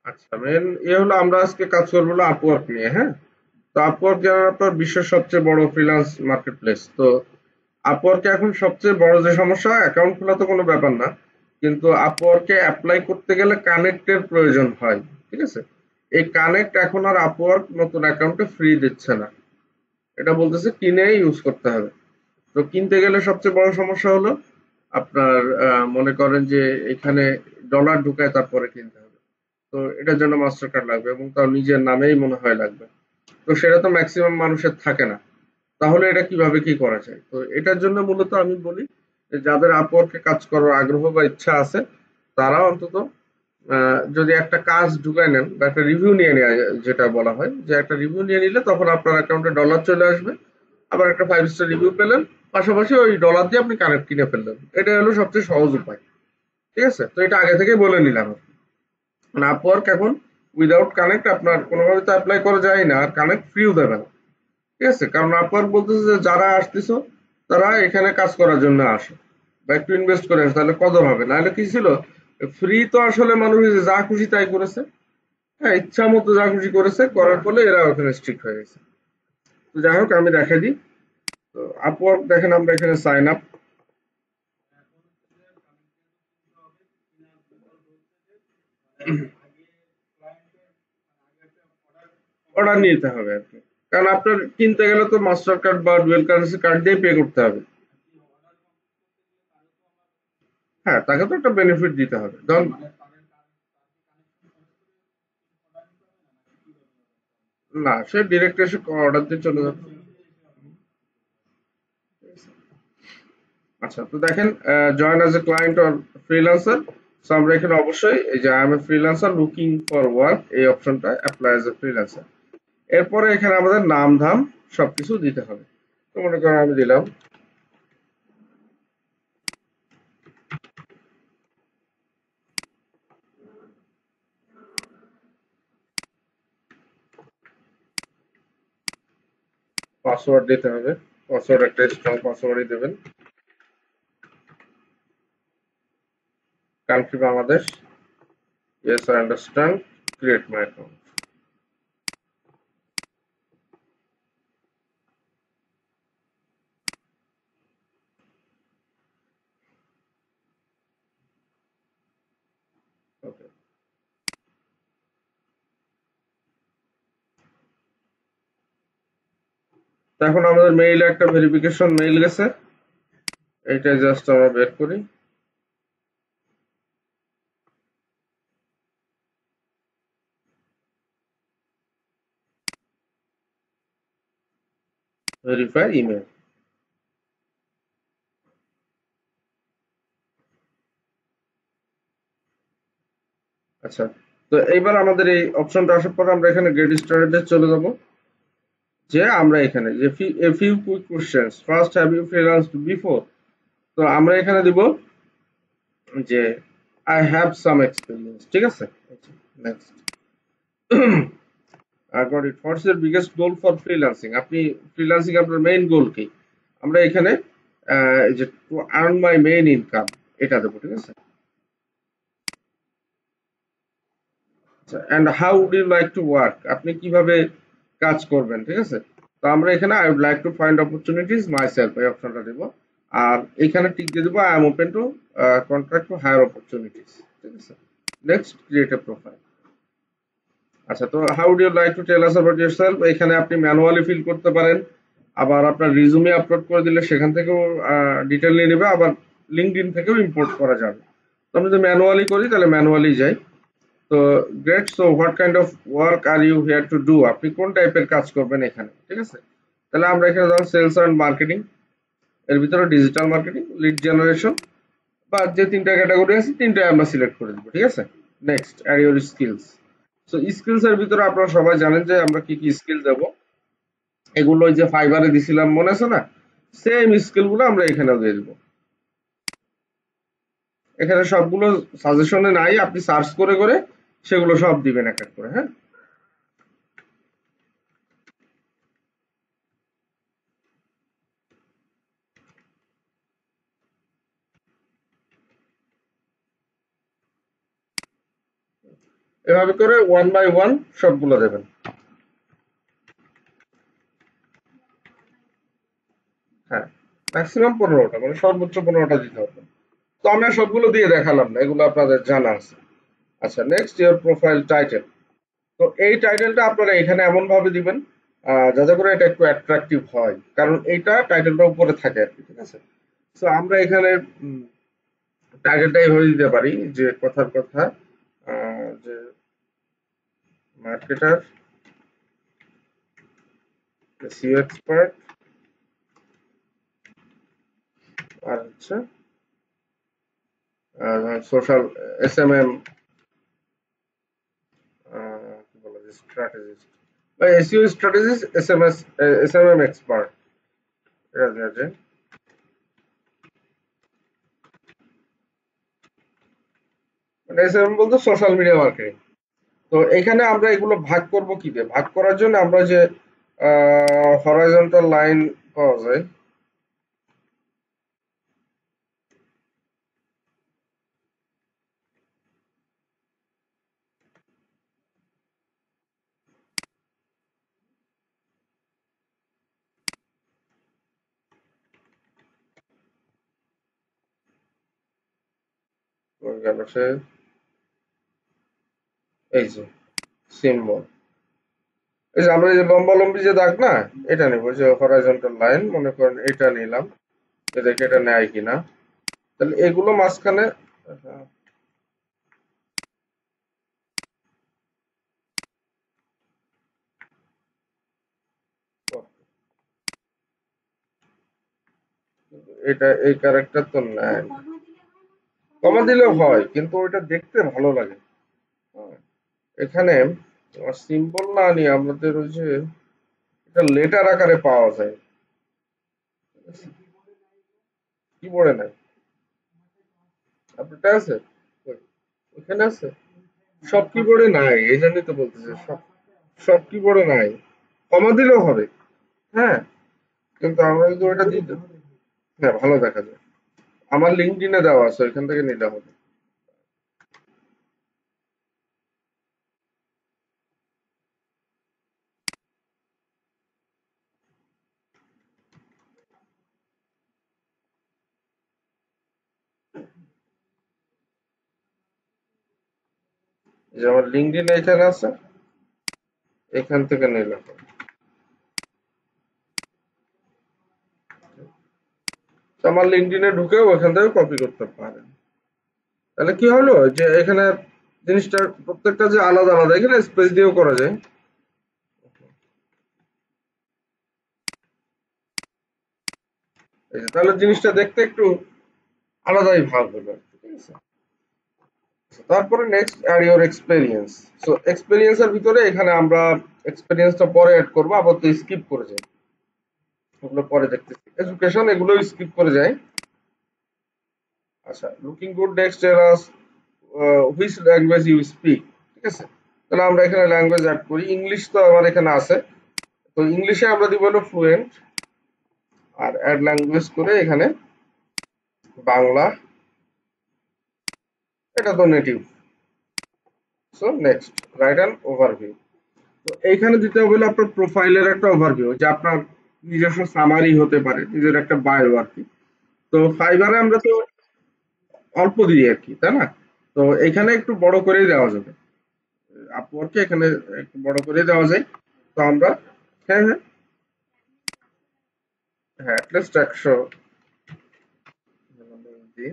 আচ্ছা, মেন হলো আমরা আজকে কাজ করবো হলো আপওয়ার্ক নিয়ে, হ্যাঁ? তো আপওয়ার্ক জানার পর বিশ্বের সবচেয়ে বড় ফ্রিল্যান্স মার্কেটপ্লেস। তো আপওয়ার্কে এখন সবচেয়ে বড় যে সমস্যা, অ্যাকাউন্ট খোলা তো কোনো ব্যাপার না, কিন্তু আপওয়ার্কে অ্যাপ্লাই করতে গেলে কানেক্টের প্রয়োজন হয়। ঠিক আছে? এই কানেক্ট এখন আর আপওয়ার্ক নতুন অ্যাকাউন্টে ফ্রি দিচ্ছে না, এটা বলতেছে কিনে ইউজ করতে হবে। তো কিনতে গেলে সবচেয়ে বড় সমস্যা হলো আপনার মনে করেন যে এখানে ডলার ঢুকায় তারপরে কিনতে হবে। তো এটার জন্য মাস্টার কার্ড লাগবে এবং তার নিজের নামেই মনে হয় লাগবে। তো সেটা তো ম্যাক্সিমাম মানুষের থাকে না। তাহলে এটা কিভাবে কি করা যায়? তো এটার জন্য মূলত আমি বলি যে যাদের আপওয়ার্কে কাজ করার আগ্রহ বা ইচ্ছা আছে তারা অন্তত যদি একটা কাজ ঢুকায় নেন বা একটা রিভিউ নিয়ে নেওয়া যেটা বলা হয় যে একটা রিভিউ নিয়ে নিলে তখন আপনার অ্যাকাউন্টে ডলার চলে আসবে। আবার একটা 5 স্টার রিভিউ পেলেন। পাশাপাশি ওই ডলার দিয়ে আপনি কানেক্ট কিনে ফেললেন। এটা হলো সবচেয়ে সহজ উপায়। ঠিক আছে? তো এটা আগে থেকেই বলে নিলাম। মানে আপওয়ার্ক এখন উইদাউট কানেক্ট আপনার কোনোভাবে তো অ্যাপ্লাই করা যায় না, আর কানেক্ট ফ্রিও দেবে না। ঠিক আছে? কারণ আপওয়ার্ক বলতেছে যে যারা আসতেছো তারা এখানে কাজ করার জন্য আসে বা একটু ইনভেস্ট করে আসে, তাহলে কদর হবে। নাহলে কি ছিল, ফ্রি তো আসলে মানুষ এই যে যা খুশি তাই করেছে। হ্যাঁ, ইচ্ছা মতো যা খুশি করেছে, করার ফলে এরা ওখানে স্ট্রিক্ট হয়ে গেছে। তো যাই হোক, আমি দেখাই দিই। তো আপওয়ার্ক দেখেন, আমরা এখানে সাইন আপ অর্ডার নিতে হবে আর কি। কারণ আপনার কিনতে গেলে তো মাস্টার কার্ড বা ডুয়েল কারেন্সি কার্ড দিয়ে পে করতে হবে। হ্যাঁ, তাকে তো একটা বেনিফিট দিতে হবে। ধরুন, না, সে ডিরেক্ট এসে অর্ডার দিয়ে চলে যাবে। আচ্ছা, তো দেখেন, join as a client or freelancer. So আমরা এখানে অবশ্যই এই যে I M a freelancer looking for work এই অপশনটা অ্যাপ্লাই অ্যাজ এ ফ্রিল্যান্সার। এরপরে এখানে আমাদের নাম ধাম সবকিছু দিতে হবে। তো মনে করেন আমি দিলাম পাসওয়ার্ড দিতে হবে। পাসওয়ার্ড একটা স্ট্রং পাসওয়ার্ডই দেবেন। Country Bangladesh. Yes, I understand. Create my account. Okay. তো এখন আমাদের মেইলে একটা ভেরিফিকেশন মেইল গেছে। এইটা জাস্ট আমরা বের করি। Verify email. আচ্ছা, তো এইবার আমাদের এই অপশনটা আসার পর আমরা এখানে গেট স্টার্টেড চলে যাব। যে আমরা এখানে যে a few quick questions, first have you freelanced before. তো আমরা এখানে দিব যে আই হ্যাভ সাম এক্সপিরিয়েন্স। ঠিক আছে? Next. I got it. What's your biggest goal for freelancing? আপনি ফ্রিল্যান্সিং আপনার মেইন গোল কি? আমরা এখানে এই যে to earn my main income এটা দেবো। ঠিক আছে? And how would you like to work? আপনি কিভাবে কাজ করবেন? ঠিক আছে? তো আমরা এখানে I would like to find opportunities myself এই অপশনটা দিব। আর এখানে টিক দিয়ে দিব I am open to contract two hire opportunities. ঠিক আছে? Next, create a profile. আচ্ছা, তো how do you like to tell us about yourself? এখানে আপনি ম্যানুয়ালি ফিল করতে পারেন। আবার আপনার রিজুমে আপলোড করে দিলে সেখান থেকেও ডিটেল নিয়ে নেবে। আবার লিঙ্কডইন থেকেও ইম্পোর্ট করা যাবে। তো আমি যদি ম্যানুয়ালি করি তাহলে ম্যানুয়ালি যাই। তো great. So what kind of work are you here to do? আপনি কোন টাইপের কাজ করবেন এখানে? ঠিক আছে? তাহলে আমরা এখানে ধরুন সেলস অ্যান্ড মার্কেটিং, এর ভিতরে ডিজিটাল মার্কেটিং, লিড জেনারেশন বা যে তিনটা ক্যাটাগরি আছে তিনটাই আমরা সিলেক্ট করে দিব। ঠিক আছে? Next, add your skills. So skills এর ভিতরে আপনারা সবাই জানেন যে আমরা কি কি স্কিল দেব। এগুলো ওই যে ফাইবারে দিছিলাম, মনে আছে না? সেম স্কিল গুলো আমরা এখানেও দিয়ে দিব। এখানে সবগুলো সাজেশনে নাই, আপনি সার্চ করে করে সেগুলো সব দিবেন এক এক করে। হ্যাঁ, এভাবে করে 1 বাই 1 সবগুলো দেবেন। হ্যাঁ, ম্যাক্সিমাম 15টা, মানে সর্বোচ্চ 15টা দিতে হবে। তো আমি আর সবগুলো দিয়ে দেখালাম না, এগুলো আপনাদের জানা আছে। আচ্ছা, নেক্সট ইয়ার প্রোফাইল টাইটেল। তো এই টাইটেলটা আপনারা এখানে এমন ভাবে দিবেন যাতে করে এটা একটু অ্যাট্রাকটিভ হয়, কারণ এইটা টাইটেলটা উপরে থাকে আর কি, ঠিক আছে। তো আমরা এখানে টাইটেলটা এইভাবে দিতে পারি যে কথার কথা যে মার্কেটার, সিও এক্সপার্ট, আর হচ্ছে সোশ্যাল এসএমএম, কি বলা যায়, স্ট্র্যাটেজিস্ট বা এসইও স্ট্র্যাটেজিস্ট, এসএমএম এক্সপার্ট, এটা দেওয়া যায়। মানে এসএমএম বলতে সোশ্যাল মিডিয়া মার্কেটিং। তো এখানে আমরা এগুলো ভাগ করব কি দিয়ে? ভাগ করার জন্য আমরা যে হরাইজন্টাল লাইন পাওয়া যায়, ওই গেল সে, এই যে সিম্বল, এই যে আমরা এই যে লম্বালম্বি যে দাগ না, এটা নেব, যে হরাইজন্টাল লাইন মনে করেন এটা নিলাম, দেখে এটা নেয় কিনা। তাহলে এগুলো মাঝখানে, এটা এই ক্যারেক্টার তো নেয় না। কমা দিলেও হয়, কিন্তু ওইটা দেখতে ভালো লাগে। হ্যাঁ, এখানে সিম্বল না নিয়ে আমাদের ওই যে এটা লেটার আকারে পাওয়া যায়, কিবোর্ডে নাই। আপনারটা আছে? কই? ওখানে আছে? সব কিবোর্ডে নাই, এই জন্যই তো বলতেছি, সব সব কিবোর্ডে নাই। কমা দিলেও হবে। হ্যাঁ, কিন্তু আমরা যদি ওটা দিই, হ্যাঁ ভালো দেখা যায়। আমার লিঙ্কডইনে দেওয়া আছে, ওইখান থেকে নিলে হবে। এই যে আমার লিঙ্কডইন এখানে আছে, এখান থেকে নিলে হবে। তো আমার লিঙ্কডইনে ঢুকেও ওখান থেকে কপি করতে পারেন। তাহলে কি হলো যে এখানে জিনিসটা প্রত্যেকটা যে আলাদা আলাদা, এখানে স্পেস দিয়েও করা যায়। এই যে তাহলে জিনিসটা দেখতে একটু আলাদাই ভাব হলো আর কি, ঠিক আছে। তারপরে next add your experience. So experience এর ভিতরে এখানে আমরা এক্সপেরিয়েন্সটা পরে অ্যাড করবো, আবার তো স্কিপ করে যাই, ওগুলো পরে দেখতেছি। এডুকেশন এগুলো স্কিপ করে যাই। আচ্ছা, looking good next tell which language you speak, ঠিক আছে। তাহলে আমরা এখানে ল্যাঙ্গুয়েজ অ্যাড করি, ইংলিশ তো আমার এখানে আছে, তো ইংলিশে আমরা দিব হলো ফ্লুয়েন্ট, আর অ্যাড ল্যাঙ্গুয়েজ করে এখানে বাংলা, এটা তো native. So next write an overview. তো এইখানে দিতে হবে হলো আপনার প্রোফাইলের একটা ওভারভিউ, যে আপনার নিজস্ব সামারি হতে পারে, নিজের একটা বায়ো আর কি। তো ফাইবারে আমরা তো অল্প দিই আর কি, তাই না? তো এখানে একটু বড় করেই দেওয়া যাবে, আপওয়ার্কে এখানে একটু বড় করেই দেওয়া যায়। তো আমরা, হ্যাঁ হ্যাঁ হ্যাঁ, অ্যাটলিস্ট 100 দিই।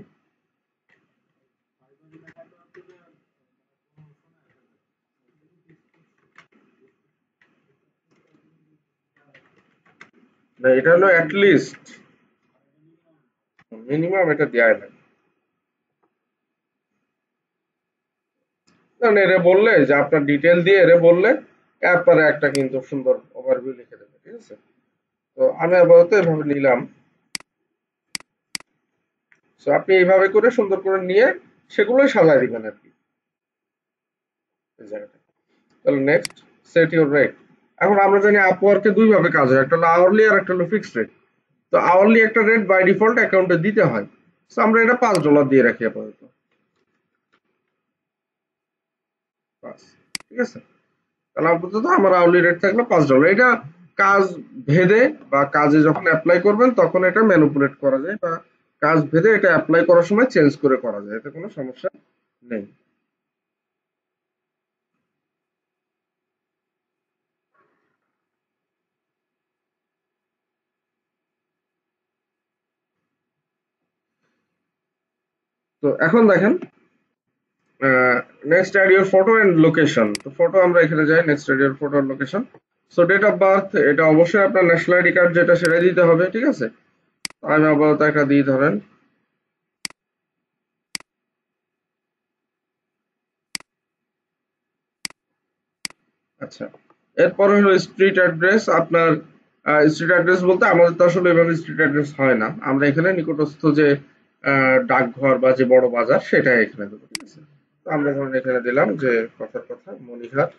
না, এটা হলো অ্যাটলিস্ট, মিনিমাম এটা দেওয়াই লাগে। কারণ এরে বললে যে আপনার ডিটেল দিয়ে এরে বললে তারপরে একটা কিন্তু সুন্দর ওভারভিউ লিখে দেবে, ঠিক আছে। তো আমি আপাতত এভাবে নিলাম। সো আপনি এইভাবে করে সুন্দর করে নিয়ে সেগুলোই সাজায় দিবেন আর কি, এই জায়গাটা। তাহলে নেক্সট, সেট ইউর রেট। এখন আমরা জানি আপওয়ার্কে দুই ভাবে কাজ হয়, একটা হলো আওয়ারলি আর একটা হলো ফিক্সড রেট। তো আওয়ারলি একটা রেট বাই ডিফল্ট অ্যাকাউন্টে দিতে হয়। সো আমরা এটা $5 দিয়ে রাখি আপাতত। 5, ঠিক আছে। তাহলে আপাতত আমার আউলি রেট থাকলো $5। এটা কাজ ভেদে বা কাজে যখন অ্যাপ্লাই করবেন তখন এটা ম্যানিপুলেট করা যায়, বা কাজ ভেদে এটা অ্যাপ্লাই করার সময় চেঞ্জ করে করা যায়, এতে কোনো সমস্যা নেই। তো এখন দেখেন, next add your photo and location. তো ফটো আমরা এখানে যাই, next add your photo and location. So date of birth, এটা অবশ্যই আপনার ন্যাশনাল আইডি কার্ড যেটা সেটা দিতে হবে, ঠিক আছে। আমি আপাতত একটা দিই ধরেন। আচ্ছা, এরপরে হলো স্ট্রিট অ্যাড্রেস। আপনার স্ট্রিট অ্যাড্রেস বলতে আমাদের তো আসলে এভাবে স্ট্রিট অ্যাড্রেস হয় না, আমরা এখানে নিকটস্থ যে ডাকঘর বা যে বড় বাজার সেটাই এখানে দেবো, ঠিক আছে। তো আমরা ধরুন এখানে দিলাম যে কথার কথা মনিহার,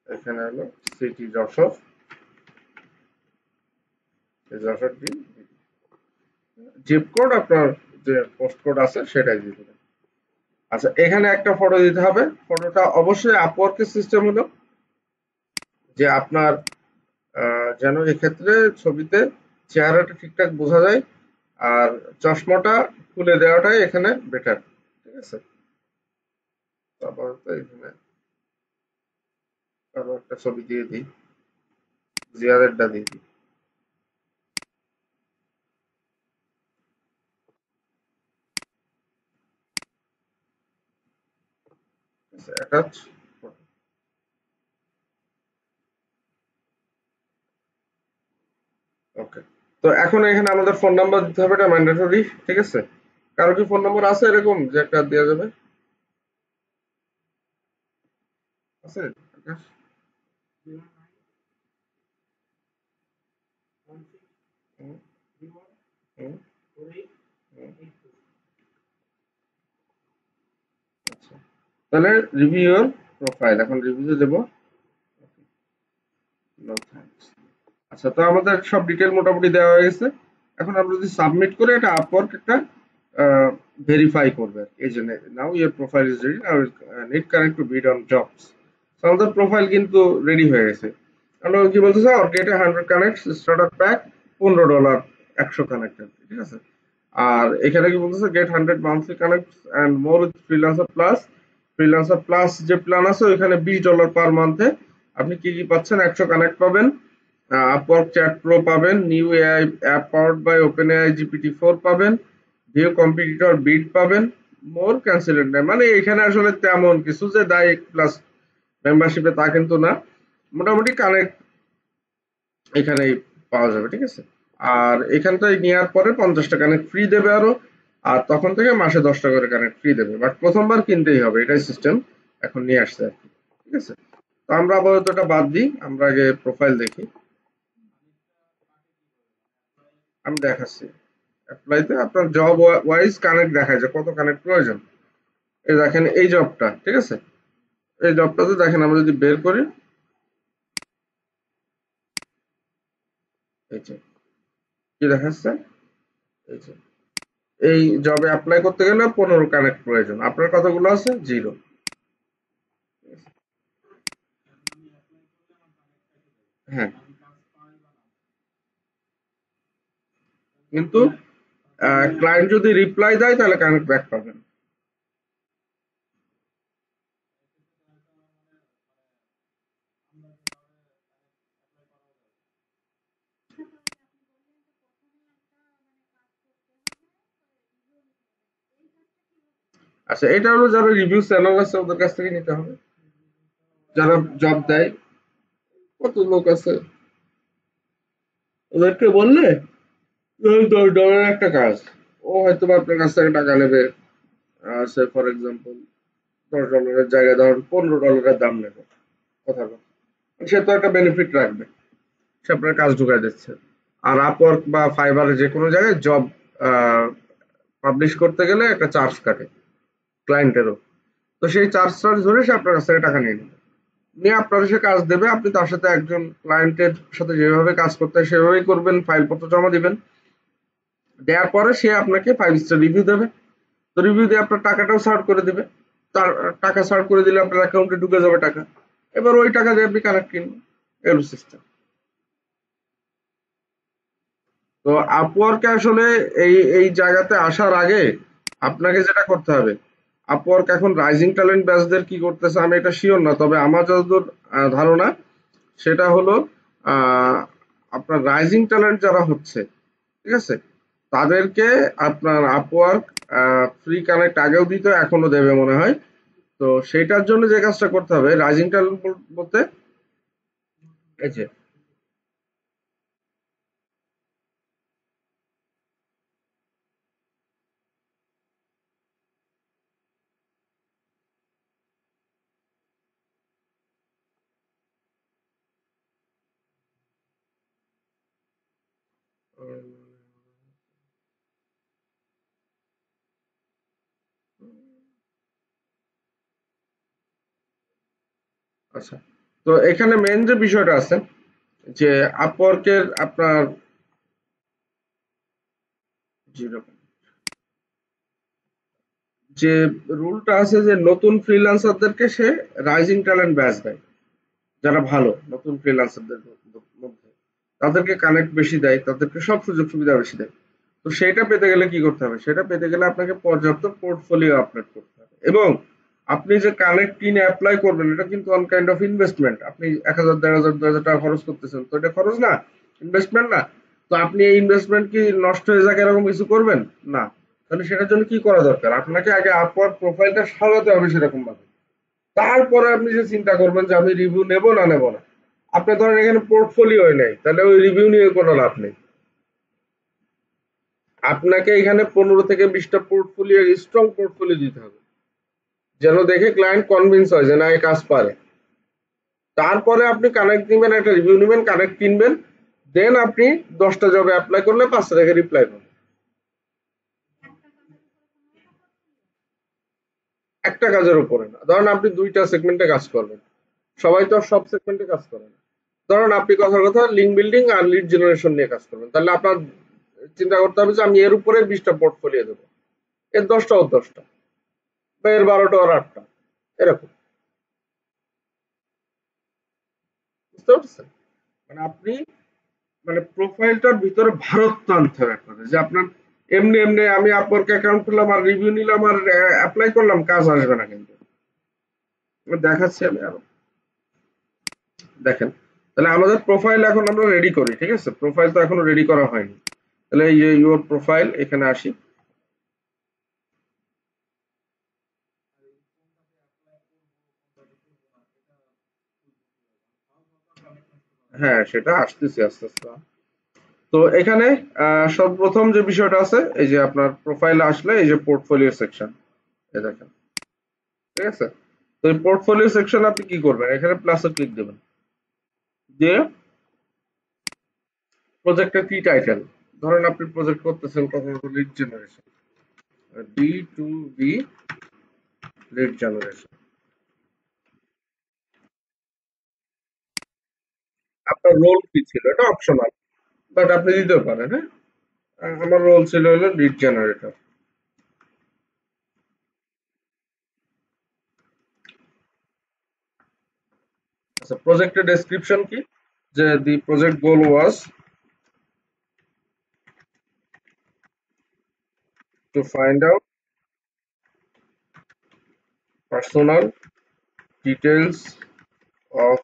এখানে হলো সিটি যশোর, এই যশোরটি, জিপ কোড আপনার যে পোস্ট কোড আছে সেটাই দিয়ে দেবেন। আচ্ছা, এখানে একটা ফটো দিতে হবে। ফটোটা অবশ্যই আপওয়ার্কের সিস্টেম হলো যে আপনার যেন এক্ষেত্রে ছবিতে চেহারাটা ঠিকঠাক বোঝা যায়, আর চশমাটা খুলে দেওয়াটাই এখানে বেটার, ঠিক আছে। তারপর তো এখানে আরো একটা ছবি দিয়ে দিই, জিয়াদেরটা দিয়ে দিই, অ্যাটাচ ফটো। ওকে, তো এখন এখানে আমাদের ফোন নাম্বার দিতে হবে, এটা ম্যান্ডেটরি, ঠিক আছে। কারো কি ফোন নম্বর আছে এরকম যে একটা দেওয়া যাবে? আছে আকাশ? হুম, হুম, হুম। আচ্ছা, তাহলে রিভিউ ইওর প্রোফাইল, এখন রিভিউ দেব। No thanks. আচ্ছা, তো আমাদের সব ডিটেল মোটামুটি দেওয়া হয়ে গেছে। এখন আমরা যদি সাবমিট করে এটা আপওয়ার্ক একটা ভেরিফাই করবে, এই জন্য now your profile is ready, now need connect to bid on jobs. আমাদের প্রোফাইল কিন্তু রেডি হয়ে গেছে। আমরা কি বলতেছে, or get 100 connect starter pack, $15, 100 connected, ঠিক আছে। আর এখানে কি বলতেছে, get 100 monthly connect and more with freelancer plus. Freelancer plus যে প্ল্যান আছে ওইখানে $20 পার মান্থে আপনি কি কি পাচ্ছেন, 100 কানেক্ট পাবেন, আপওয়ার্ক চ্যাট প্রো পাবেন, new AI app powered by open AI GPT-4 পাবেন, ভিউ কম্পিটিটর বিড পাবেন, মোর ক্যান্সেলেড নাই। মানে এখানে আসলে তেমন কিছু যে দায় প্লাস মেম্বারশিপে তা কিন্তু না, মোটামুটি কানেক্ট এখানেই পাওয়া যাবে, ঠিক আছে। আর এখানটায় নেওয়ার পরে 50টা কানেক্ট ফ্রি দেবে আরো, আর তখন থেকে মাসে 10টা করে কানেক্ট ফ্রি দেবে, বাট প্রথমবার কিনতেই হবে, এটাই সিস্টেম এখন নিয়ে আসছে আর কি, ঠিক আছে। তো আমরা আপাতত এটা বাদ দিই, আমরা আগে প্রোফাইল দেখি। আমি দেখাচ্ছি, অ্যাপ্লাইতে আপনার জব ওয়াইজ কানেক্ট দেখায় যে কত কানেক্ট প্রয়োজন। এই দেখেন এই জবটা, ঠিক আছে। এই জবটাতে দেখেন আমরা যদি বের করি, এই যে কি দেখাচ্ছে, এই যে এই জবে অ্যাপ্লাই করতে গেলে 15 কানেক্ট প্রয়োজন, আপনার কতগুলো আছে, 0। হ্যাঁ, কিন্তু ক্লায়েন্ট যদি রিপ্লাই দেয় তাহলে কানেক্ট ব্যাক পাবেন। আচ্ছা, এটা হলো যারা রিভিউ চ্যানেল আছে ওদের কাছ থেকে নিতে হবে, যারা জব দেয়, কত লোক আছে ওদেরকে বললে, ধরুন $10 একটা কাজ, ও হয়তো বা আপনার কাছ থেকে টাকা নেবে, সে ফর এক্সাম্পল $10 জায়গায় ধরুন $15 দাম নেবে, কথা বল, সে তো একটা বেনিফিট রাখবে, সে আপনার কাজ ঢুকাই দিচ্ছে। আর আপওয়ার্ক বা ফাইবারে যে কোনো জায়গায় জব পাবলিশ করতে গেলে একটা চার্জ কাটে ক্লায়েন্টেরও, তো সেই চার্জটা ধরে সে আপনার কাছ থেকে টাকা নিয়ে নেবে, নিয়ে আপনার সে কাজ দেবে, আপনি তার সাথে একজন ক্লায়েন্টের সাথে যেভাবে কাজ করতে হয় সেভাবেই করবেন, ফাইলপত্র জমা দিবেন, দেওয়ার পরে সে আপনাকে 5 স্টার রিভিউ দেবে। তো রিভিউ দিয়ে আপনার টাকাটাও সার্ভ করে দিবে। তার টাকা সার্ভ করে দিলে আপনার অ্যাকাউন্টে ঢুকে যাবে টাকা। এবার ওই টাকা দিয়ে আপনি কানেক্ট কিনবেন। এলো সিস্টেম। তো আপওয়ার্কে আসলে এই এই জায়গাতে আসার আগে আপনাকে যেটা করতে হবে, আপওয়ার্ক এখন রাইজিং ট্যালেন্ট ব্যাচদের কি করতেছে আমি এটা শিওর না, তবে আমার যতদূর ধারণা সেটা হলো আহ, আপনার রাইজিং ট্যালেন্ট যারা হচ্ছে, ঠিক আছে, তাদেরকে আপনার আপওয়ার্ক ফ্রি কানেক্ট আগেও দিত, এখনো দেবে মনে হয়। তো সেইটার জন্য যে কাজটা করতে হবে, রাইজিং ট্যালেন্ট বলতে এই যে উম, আচ্ছা, তো এখানে মেন যে বিষয়টা আছে যে আপওয়ার্কের আপনার যেরকম যে রুলটা আছে যে নতুন ফ্রিল্যান্সারদেরকে সে রাইজিং ট্যালেন্ট ব্যাচ দেয়, যারা ভালো নতুন ফ্রিল্যান্সারদের মধ্যে তাদেরকে কানেক্ট বেশি দেয়, তাদেরকে সব সুযোগ সুবিধা বেশি দেয়। তো সেটা পেতে গেলে কি করতে হবে, সেটা পেতে গেলে আপনাকে পর্যাপ্ত পোর্টফোলিও আপলোড করতে হবে। এবং আপনি যে কানেক্ট কিনে অ্যাপ্লাই করবেন এটা কিন্তু ওয়ান কাইন্ড অফ ইনভেস্টমেন্ট। আপনি ১,০০০, ১,৫০০, ২,০০০ টাকা খরচ করতেছেন, তো এটা খরচ না, ইনভেস্টমেন্ট না? তো আপনি এই ইনভেস্টমেন্ট কি নষ্ট হয়ে যাক এরকম কিছু করবেন না? তাহলে সেটার জন্য কি করা দরকার, আপনাকে আগে আপওয়ার্ক প্রোফাইলটা সাজাতে হবে সেরকম ভাবে। তারপরে আপনি যে চিন্তা করবেন যে আমি রিভিউ নেব না নেব না। আপনি ধরেন এখানে পোর্টফোলিও নেই, তাহলে ওই রিভিউ নিয়ে কোনো লাভ নেই। আপনাকে এখানে ১৫ থেকে ২০টা পোর্টফোলিও, স্ট্রং পোর্টফোলিও দিতে হবে, যেন দেখে ক্লায়েন্ট কনভিন্স হয় যে না এই কাজ পারে। তারপরে আপনি কানেক্ট নিবেন, একটা রিভিউ নিবেন, কানেক্ট কিনবেন, দেন আপনি ১০টা জবে অ্যাপ্লাই করলে ৫টা থেকে রিপ্লাই পাবেন। একটা কাজের উপরে না, ধরেন আপনি ২টা সেগমেন্টে কাজ করবেন, সবাই তো আর সব সেগমেন্টে কাজ করে না। ধরেন আপনি কথার কথা লিঙ্ক বিল্ডিং আর লিড জেনারেশন নিয়ে কাজ করবেন, তাহলে আপনার চিন্তা করতে হবে যে আমি এর উপরে ২০টা পোর্টফোলিও দেবো, এর ১০টা ওর ১০টা, বা এর ১২টা ওর ৮টা, এরকম। বুঝতে পারছেন? মানে আপনি মানে প্রোফাইলটার ভিতরে ভারত আনতে হবে আপনাদের, যে আপনার এমনি এমনি আমি আপওয়ার্ক অ্যাকাউন্ট খুললাম আর রিভিউ নিলাম আর অ্যাপ্লাই করলাম, কাজ আসবে না কিন্তু। দেখাচ্ছি আমি আরো, দেখেন। তাহলে আমাদের প্রোফাইল এখন আমরা রেডি করি, ঠিক আছে, প্রোফাইল তো এখনো রেডি করা হয়নি। তাহলে এই যে ইউর প্রোফাইল, এখানে আসি। হ্যাঁ, সেটা আসতেছি আস্তে আস্তে। তো এখানে সর্বপ্রথম যে বিষয়টা আছে, এই যে আপনার প্রোফাইলে আসলে এই যে পোর্টফোলিও সেকশন, এই দেখেন, ঠিক আছে। তো এই পোর্টফোলিও সেকশন আপনি কি করবেন, এখানে প্লাসে ক্লিক দেবেন, দিয়ে প্রজেক্টের কি টাইটেল, ধরেন আপনি প্রজেক্ট করতেছেন কখনো lead generation, B2B lead generation. আপনার রোল কি ছিল এটা অপশনাল, বাট আপনি দিতে পারেন, হ্যাঁ। আমার রোল ছিল হলো লিড জেনারেটর। আচ্ছা, প্রজেক্টের ডেসক্রিপশন কি, যে the project goal was to find out personal details of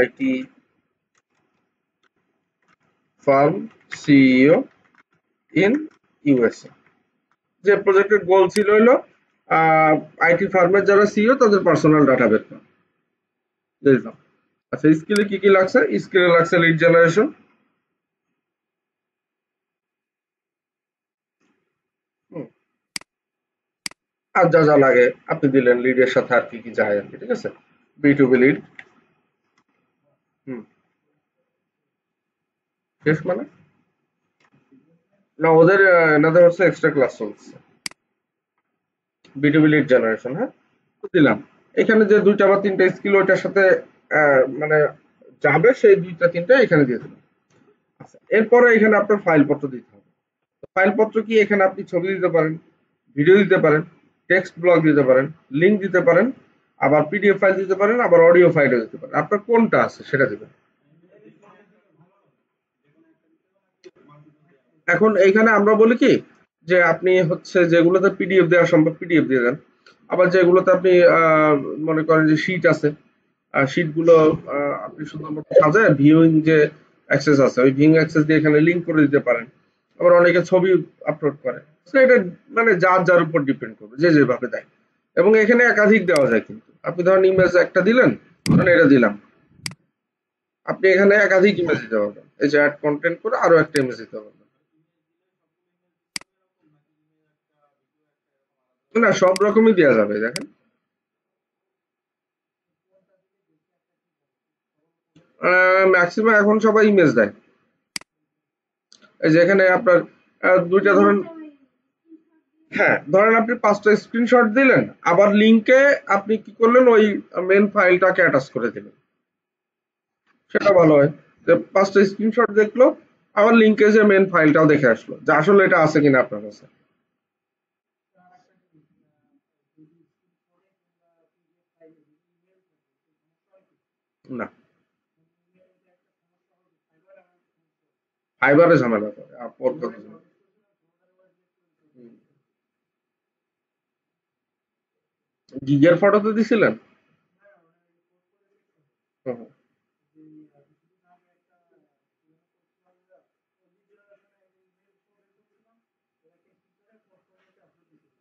IT firm CEO in USA। যে প্রজেক্টের গোল ছিল হলো আইটি ফার্মের যারা সিইও তাদের পার্সোনাল ডাটা বের করা। বুঝলাম। আচ্ছা, স্কিলে কি কি লাগছে, স্কিলে লাগছে লিড জেনারেশন, আর যা যা লাগে আপনি দিলেন, লিডের সাথে আর কি কি যায় আর কি, ঠিক আছে। B2B lead. হুম। শেষ মানে, না ওদের এনাদের হচ্ছে এক্সট্রা ক্লাস চলছে, B2B লিড জেনারেশন, হ্যাঁ। তো দিলাম। এখানে যে ২টা বা ৩টা স্কিল ওইটার সাথে মানে যাবে, সেই ২টা ৩টা এখানে দিয়ে দিলাম। আচ্ছা, এরপরে এখানে আপনার ফাইলপত্র দিতে হবে। তো ফাইলপত্র কি, এখানে আপনি ছবি দিতে পারেন, ভিডিও দিতে পারেন, টেক্সট ব্লক দিতে পারেন, লিঙ্ক দিতে পারেন, আবার পিডিএফ ফাইল দিতে পারেন, আবার অডিও ফাইলও দিতে পারেন। আপনার কোনটা আছে সেটা দিবেন। এখন এইখানে আমরা বলি কি যে আপনি হচ্ছে যেগুলোতে পিডিএফ দেওয়া সম্ভব পিডিএফ দিয়ে দেন, আবার যেগুলোতে আপনি মনে করেন যে শীট আছে, শীট গুলো আপনি সুন্দর মতো সাজায় ভিউইং যে অ্যাক্সেস আছে ওই ভিউইং অ্যাক্সেস দিয়ে এখানে লিঙ্ক করে দিতে পারেন। আবার অনেকে ছবি আপলোড করে, তো এটা মানে যার যার উপর ডিপেন্ড করবে, যে যেভাবে দেয়। এবং এখানে একাধিক দেওয়া যায়, কিন্তু আপনি ধরেন ইমেজ একটা দিলেন, ধরেন এটা দিলাম, আপনি এখানে একাধিক ইমেজ দিতে পারবেন, এই যে অ্যাড কন্টেন্ট করে আরো একটা ইমেজ দিতে পারবেন। না, সব রকমই দেওয়া যাবে, দেখেন। ম্যাক্সিমাম এখন সবাই ইমেজ দেয়। এই যে এখানে আপনার দুইটা ধরেন, হ্যাঁ ধরেন আপনি 5টা স্ক্রিনশট দিলেন, আবার লিংকে আপনি কি করলেন ওই মেন ফাইলটাকে অ্যাটাচ করে দিলেন, সেটা ভালো হয়। যে 5টা স্ক্রিনশট দেখলো, আবার লিংকে যে মেন ফাইলটাও দেখে আসলো যে আসলে এটা আছে কিনা আপনার কাছে। না, ফাইবারে ঝামেলা করে, আপওয়ার্ক কত ঝামেলা। গিগের ফটোতে দিছিলেন? হুম,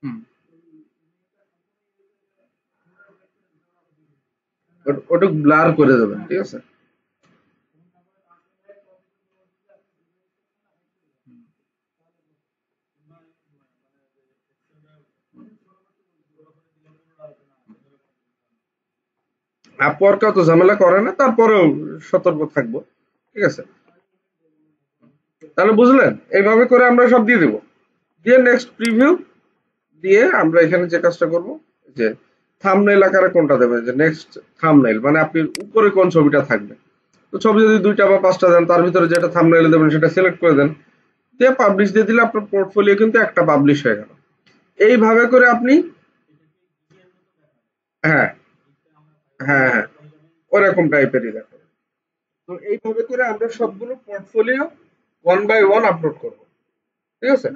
হুম। ওটা ব্লার করে দেবেন, ঠিক আছে। আপওয়ার্ক অত ঝামেলা করে না, তারপরেও সতর্ক থাকবো, ঠিক আছে। তাহলে বুঝলেন, এইভাবে করে আমরা সব দিয়ে দেবো, দিয়ে নেক্সট প্রিভিউ দিয়ে আমরা এখানে যে কাজটা করব, যে থাম্বনেইল আকারে কোনটা দেবেন, যে নেক্সট থাম্বনেইল মানে আপনি উপরে কোন ছবিটা থাকবে। তো ছবি যদি 2টা বা 5টা দেন, তার ভিতরে যেটা থাম্বনেইলে দেবেন সেটা সিলেক্ট করে দেন, দিয়ে পাবলিশ দিয়ে দিলে আপনার পোর্টফোলিও কিন্তু একটা পাবলিশ হয়ে গেল। এইভাবে করে আপনি, হ্যাঁ হ্যাঁ হ্যাঁ, ওরকম টাইপেরই দেখো। তো এইভাবে করে আমরা সবগুলো portfolio one by one upload করব, ঠিক আছে।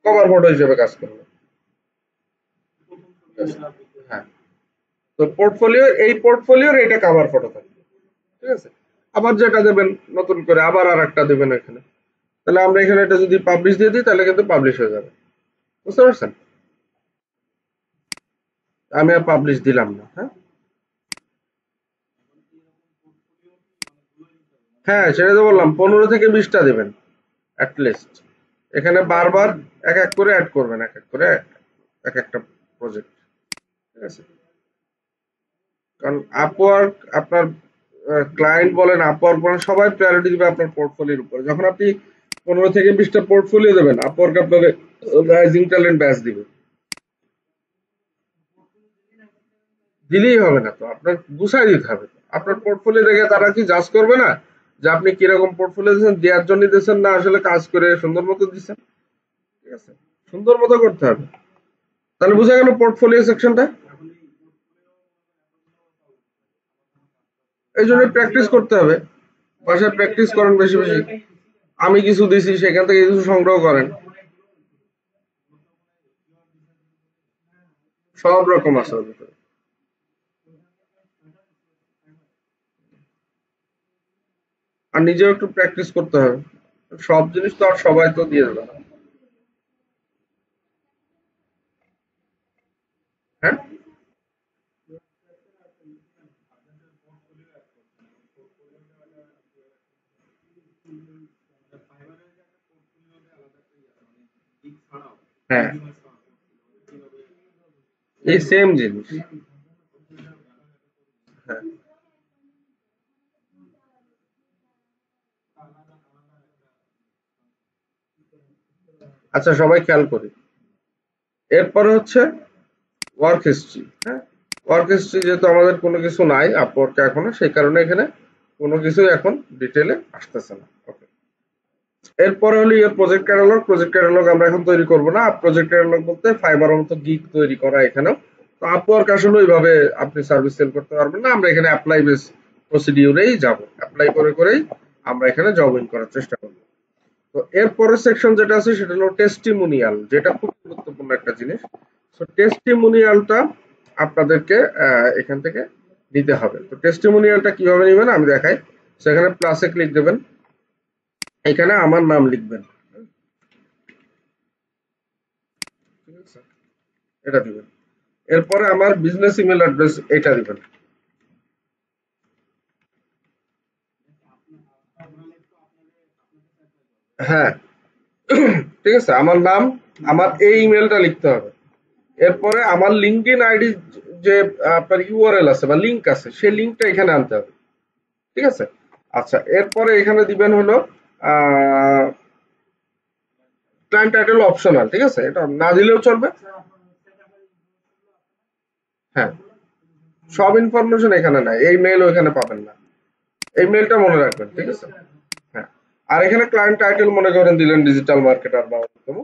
কভার ফটো হিসেবে কাজ করবে, হ্যাঁ। তো পোর্টফোলিও, এই পোর্টফোলিওর এটা কভার ফটো থাকবে, ঠিক আছে। আবার যেটা দেবেন নতুন করে আবার আর একটা দেবেন এখানে, তাহলে আমরা এখানে এটা যদি পাবলিশ দিয়ে দিই তাহলে কিন্তু পাবলিশ হয়ে যাবে, বুঝতে পারছেন। আমি আর পাবলিশ দিলাম না, হ্যাঁ। হ্যাঁ, সেটা তো বললাম, 15 থেকে 20টা দেবেন অ্যাটলিস্ট। এখানে বারবার এক এক করে অ্যাড করবেন, এক এক করে এক একটা প্রজেক্ট, ঠিক আছে। কারণ আপওয়ার্ক আপনার ক্লায়েন্ট বলেন, আপওয়ার্ক বলেন, সবাই প্রায়োরিটি দিবে আপনার পোর্টফোলিওর উপরে। যখন আপনি 15 থেকে 20টা পোর্টফোলিও দেবেন, আপওয়ার্ক আপনাকে রাইজিং ট্যালেন্ট ব্যাচ দিবে। দিলেই হবে না তো, আপনার গুছাই দিতে হবে। আপনার পোর্টফোলিও দেখে তারা কি জাজ করবে না যে আপনি কিরকম পোর্টফোলিও দিচ্ছেন, দেওয়ার জন্য দিচ্ছেন না আসলে কাজ করে সুন্দর মতো দিচ্ছেন, ঠিক আছে। সুন্দর মতো করতে হবে। তাহলে বোঝা গেল পোর্টফোলিও সেকশনটা। এই জন্য প্র্যাকটিস করতে হবে, বাসায় প্র্যাকটিস করেন বেশি বেশি। আমি কিছু দিছি, সেখান থেকে কিছু সংগ্রহ করেন। সব রকম আছে ওর ভিতরে। আর নিজেও একটু প্র্যাকটিস করতে হবে, সব জিনিস তো আর সবাই তো দিয়ে দেবে না। হ্যাঁ, হ্যাঁ, এই সেম জিনিস। হ্যাঁ। আচ্ছা, সবাই খেয়াল করি। এরপরে হচ্ছে ওয়ার্ক হিস্ট্রি, হ্যাঁ। ওয়ার্ক হিস্ট্রি যেহেতু আমাদের কোনো কিছু নাই আপওয়ার্কে এখনো, সেই কারণে এখানে কোনো কিছুই এখন ডিটেলে আসতেছে না, ওকে। এরপরে হলো ইয়ার প্রজেক্ট ক্যাটালগ। প্রজেক্ট ক্যাটালগ আমরা এখন তৈরি করব না। প্রজেক্ট ক্যাটালগ বলতে ফাইবারের মতো গিগ তৈরি করা এখানেও। তো আপওয়ার্ক আসলে ওইভাবে আপনি সার্ভিস সেল করতে পারবেন না। আমরা এখানে অ্যাপ্লাই বেস প্রসিডিউরেই যাব। অ্যাপ্লাই করেই আমরা এখানে জব ইন করার চেষ্টা করব। তো এরপরের সেকশন যেটা আছে সেটা হলো টেস্টিমোনিয়াল, যেটা খুব গুরুত্বপূর্ণ একটা জিনিস। তো টেস্টিমোনিয়ালটা আপনাদেরকে এখান থেকে দিতে হবে। তো টেস্টিমোনিয়ালটা কিভাবে নেবেন আমি দেখাই। সেখানে প্লাসে ক্লিক দেবেন, এখানে আমার নাম লিখবেন, ঠিক আছে, এটা দিবেন। এরপরে আমার বিজনেস ইমেল অ্যাড্রেস এটা দিবেন। হ্যাঁ, ঠিক আছে, আমার নাম, আমার এই ইমেলটা লিখতে হবে। এরপরে আমার লিঙ্কডইন আইডি যে আপনার ইউআরএল আছে বা লিংক আছে সেই লিংকটা এখানে আনতে হবে, ঠিক আছে। আচ্ছা, এরপরে এখানে দিবেন হলো ক্লায়েন্ট টাইটেল অপশনাল, ঠিক আছে, এটা না দিলেও চলবে। হ্যাঁ, সব ইনফরমেশন এখানে নাই, এই মেইল ওইখানে পাবেন না, এই মেইলটা মনে রাখবেন, ঠিক আছে। হ্যাঁ, আর এখানে ক্লায়েন্ট টাইটেল মনে করেন দিলেন ডিজিটাল মার্কেটার বা অন্যতম।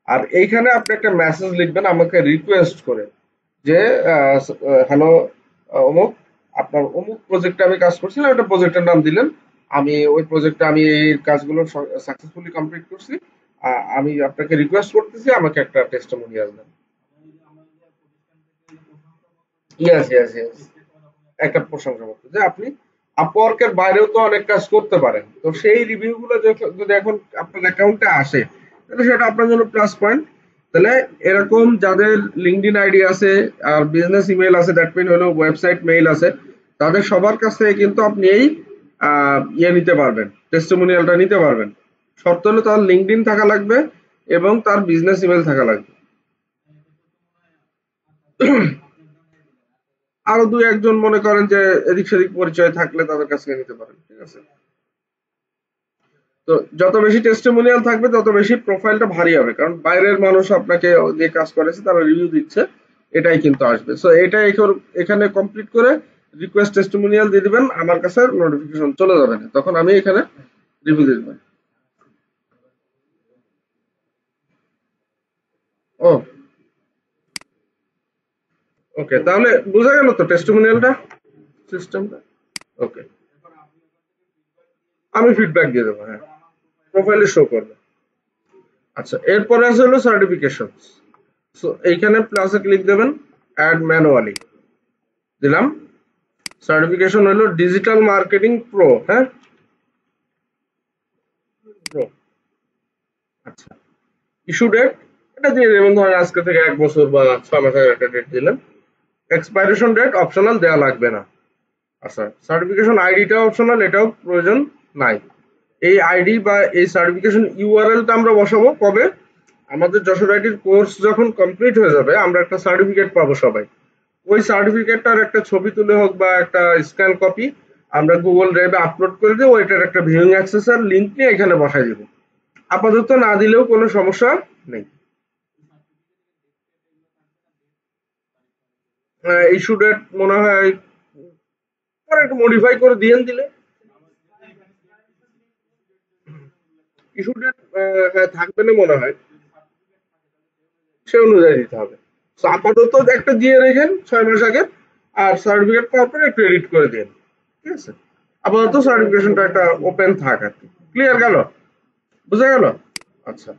আর এইখানে আপনি একটা মেসেজ লিখবেন আমাকে রিকোয়েস্ট করে যে হ্যালো অমুক, আপনার অমুক প্রজেক্টে আমি কাজ করছিলাম, একটা প্রজেক্টের নাম দিলেন, আমি ওই প্রজেক্টে আমি এই কাজগুলো সাকসেসফুলি কমপ্লিট করছি, আমি আপনাকে রিকোয়েস্ট করতেছি আমাকে একটা টেস্টিমোনিয়াল দেন। ইয়েস, ইয়েস, ইয়েস, একটা প্রশংসাপত্র যে আপনি আপওয়ার্কের বাইরেও তো অনেক কাজ করতে পারেন, তো সেই রিভিউ গুলো যদি এখন আপনার অ্যাকাউন্টে আসে তাহলে সেটা আপনার জন্য প্লাস পয়েন্ট। তাহলে এরকম যাদের লিঙ্কডইন আইডি আছে আর বিজনেস ইমেল আছে, দ্যাট মিন হলো ওয়েবসাইট মেইল আছে, তাদের সবার কাছ থেকে কিন্তু আপনি এই ইয়ে নিতে পারবেন, টেস্টিমোনিয়ালটা নিতে পারবেন। শর্ত হলো তার লিঙ্কডইন থাকা লাগবে এবং তার বিজনেস ইমেল থাকা লাগবে। আরো দুই একজন মনে করেন যে এদিক সেদিক পরিচয় থাকলে তাদের কাছ থেকে নিতে পারেন, ঠিক আছে। তো যত বেশি টেস্টিমোনিয়াল থাকবে তত বেশি প্রোফাইলটা ভারী হবে, কারণ বাইরের মানুষ আপনাকে যে কাজ করেছে তারা রিভিউ দিচ্ছে, এটাই কিন্তু আসবে। সো এটা এখানে কমপ্লিট করে রিকোয়েস্ট টেস্টিমোনিয়াল দিয়ে দিবেন, আমার কাছে নোটিফিকেশন চলে যাবে না, তখন আমি এখানে রিভিউ দিয়ে দিবেন। ও, ওকে, তাহলে বোঝা গেল তো টেস্টিমোনিয়ালটা সিস্টেমটা। ওকে, আমি ফিডব্যাক দিয়ে দেবো, হ্যাঁ, প্রোফাইলে শো করবে। আচ্ছা, এরপরে আছে হলো সার্টিফিকেশন। সো এইখানে প্লাসে ক্লিক দেবেন, অ্যাড ম্যানুয়ালি দিলাম। সার্টিফিকেশন হলো ডিজিটাল মার্কেটিং প্রো, হ্যাঁ, প্রো। আচ্ছা, ইস্যু ডেট এটা দিয়ে দেবেন, ধরেন আজকে থেকে 1 বছর বা 6 মাস আগের একটা ডেট দিলেন। এক্সপাইরেশন ডেট অপশনাল, দেওয়া লাগবে না। আচ্ছা, সার্টিফিকেশন আইডিটাও অপশনাল, এটাও প্রয়োজন নাই। এই আইডি বা এই সার্টিফিকেশন ইউআরএলটা আমরা বসাবো কবে, আমাদের যশোর আইটির কোর্স যখন কমপ্লিট হয়ে যাবে আমরা একটা সার্টিফিকেট পাবো সবাই। ওই সার্টিফিকেটটার একটা ছবি তুলে হোক বা একটা স্ক্যান কপি আমরা গুগল ড্রাইভে আপলোড করে দিয়ে ওইটার একটা ভিউইং অ্যাক্সেস আর লিঙ্ক নিয়ে এখানে বসাই দিব। আপাতত না দিলেও কোনো সমস্যা নেই। ইস্যু ডেট মনে হয় পরে একটু মডিফাই করে দিয়ে দিলে, ইস্যু ডেট হ্যাঁ থাকবে না মনে হয়, সে অনুযায়ী দিতে হবে। তো আপাতত একটা দিয়ে রেখেন 6 মাস আগে, আর সার্টিফিকেট পাওয়ার পরে একটু এডিট করে দিন, ঠিক আছে। আপাতত সার্টিফিকেশনটা একটা ওপেন থাক আর কি। ক্লিয়ার গেল, বুঝা গেল? আচ্ছা,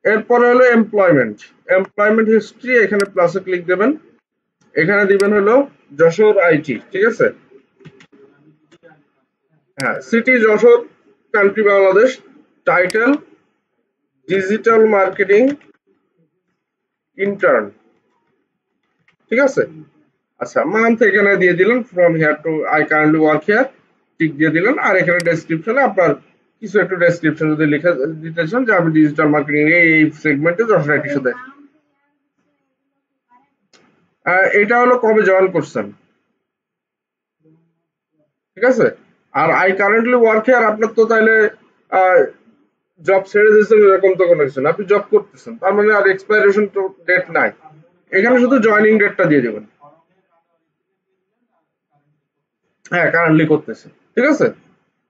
এরপরে হলো এমপ্লয়মেন্ট। এমপ্লয়মেন্ট হিস্ট্রি, এখানে প্লাসে ক্লিক দেবেন, এখানে দিবেন হলো যশোর আইটি, ঠিক আছে। হ্যাঁ, city Jessore, country Bangladesh, title digital marketing intern, ঠিক আছে। আচ্ছা, মান্থ এখানে দিয়ে দিলেন, from here two I currently work here, tick দিয়ে দিলেন। আর এখানে ডেসক্রিপশনে আপনার কিছু একটু ডেসক্রিপশন যদি লিখে দিতে চান যে আমি ডিজিটাল মার্কেটিং এই সেগমেন্টে যশোর আইটির সাথে। এটা হলো কবে জয়েন করছেন, ঠিক আছে। আর আই কারেন্টলি ওয়ার্ক হিয়ার আপনার তো তাইলে জব ছেড়ে দিয়েছেন এরকম তো কোনো কিছু না, আপনি জব করতেছেন, তার মানে আর এক্সপাইরেশন তো ডেট নাই। এখানে শুধু জয়নিং ডেটটা দিয়ে দেবেন। হ্যাঁ, কারেন্টলি করতেছে, ঠিক আছে।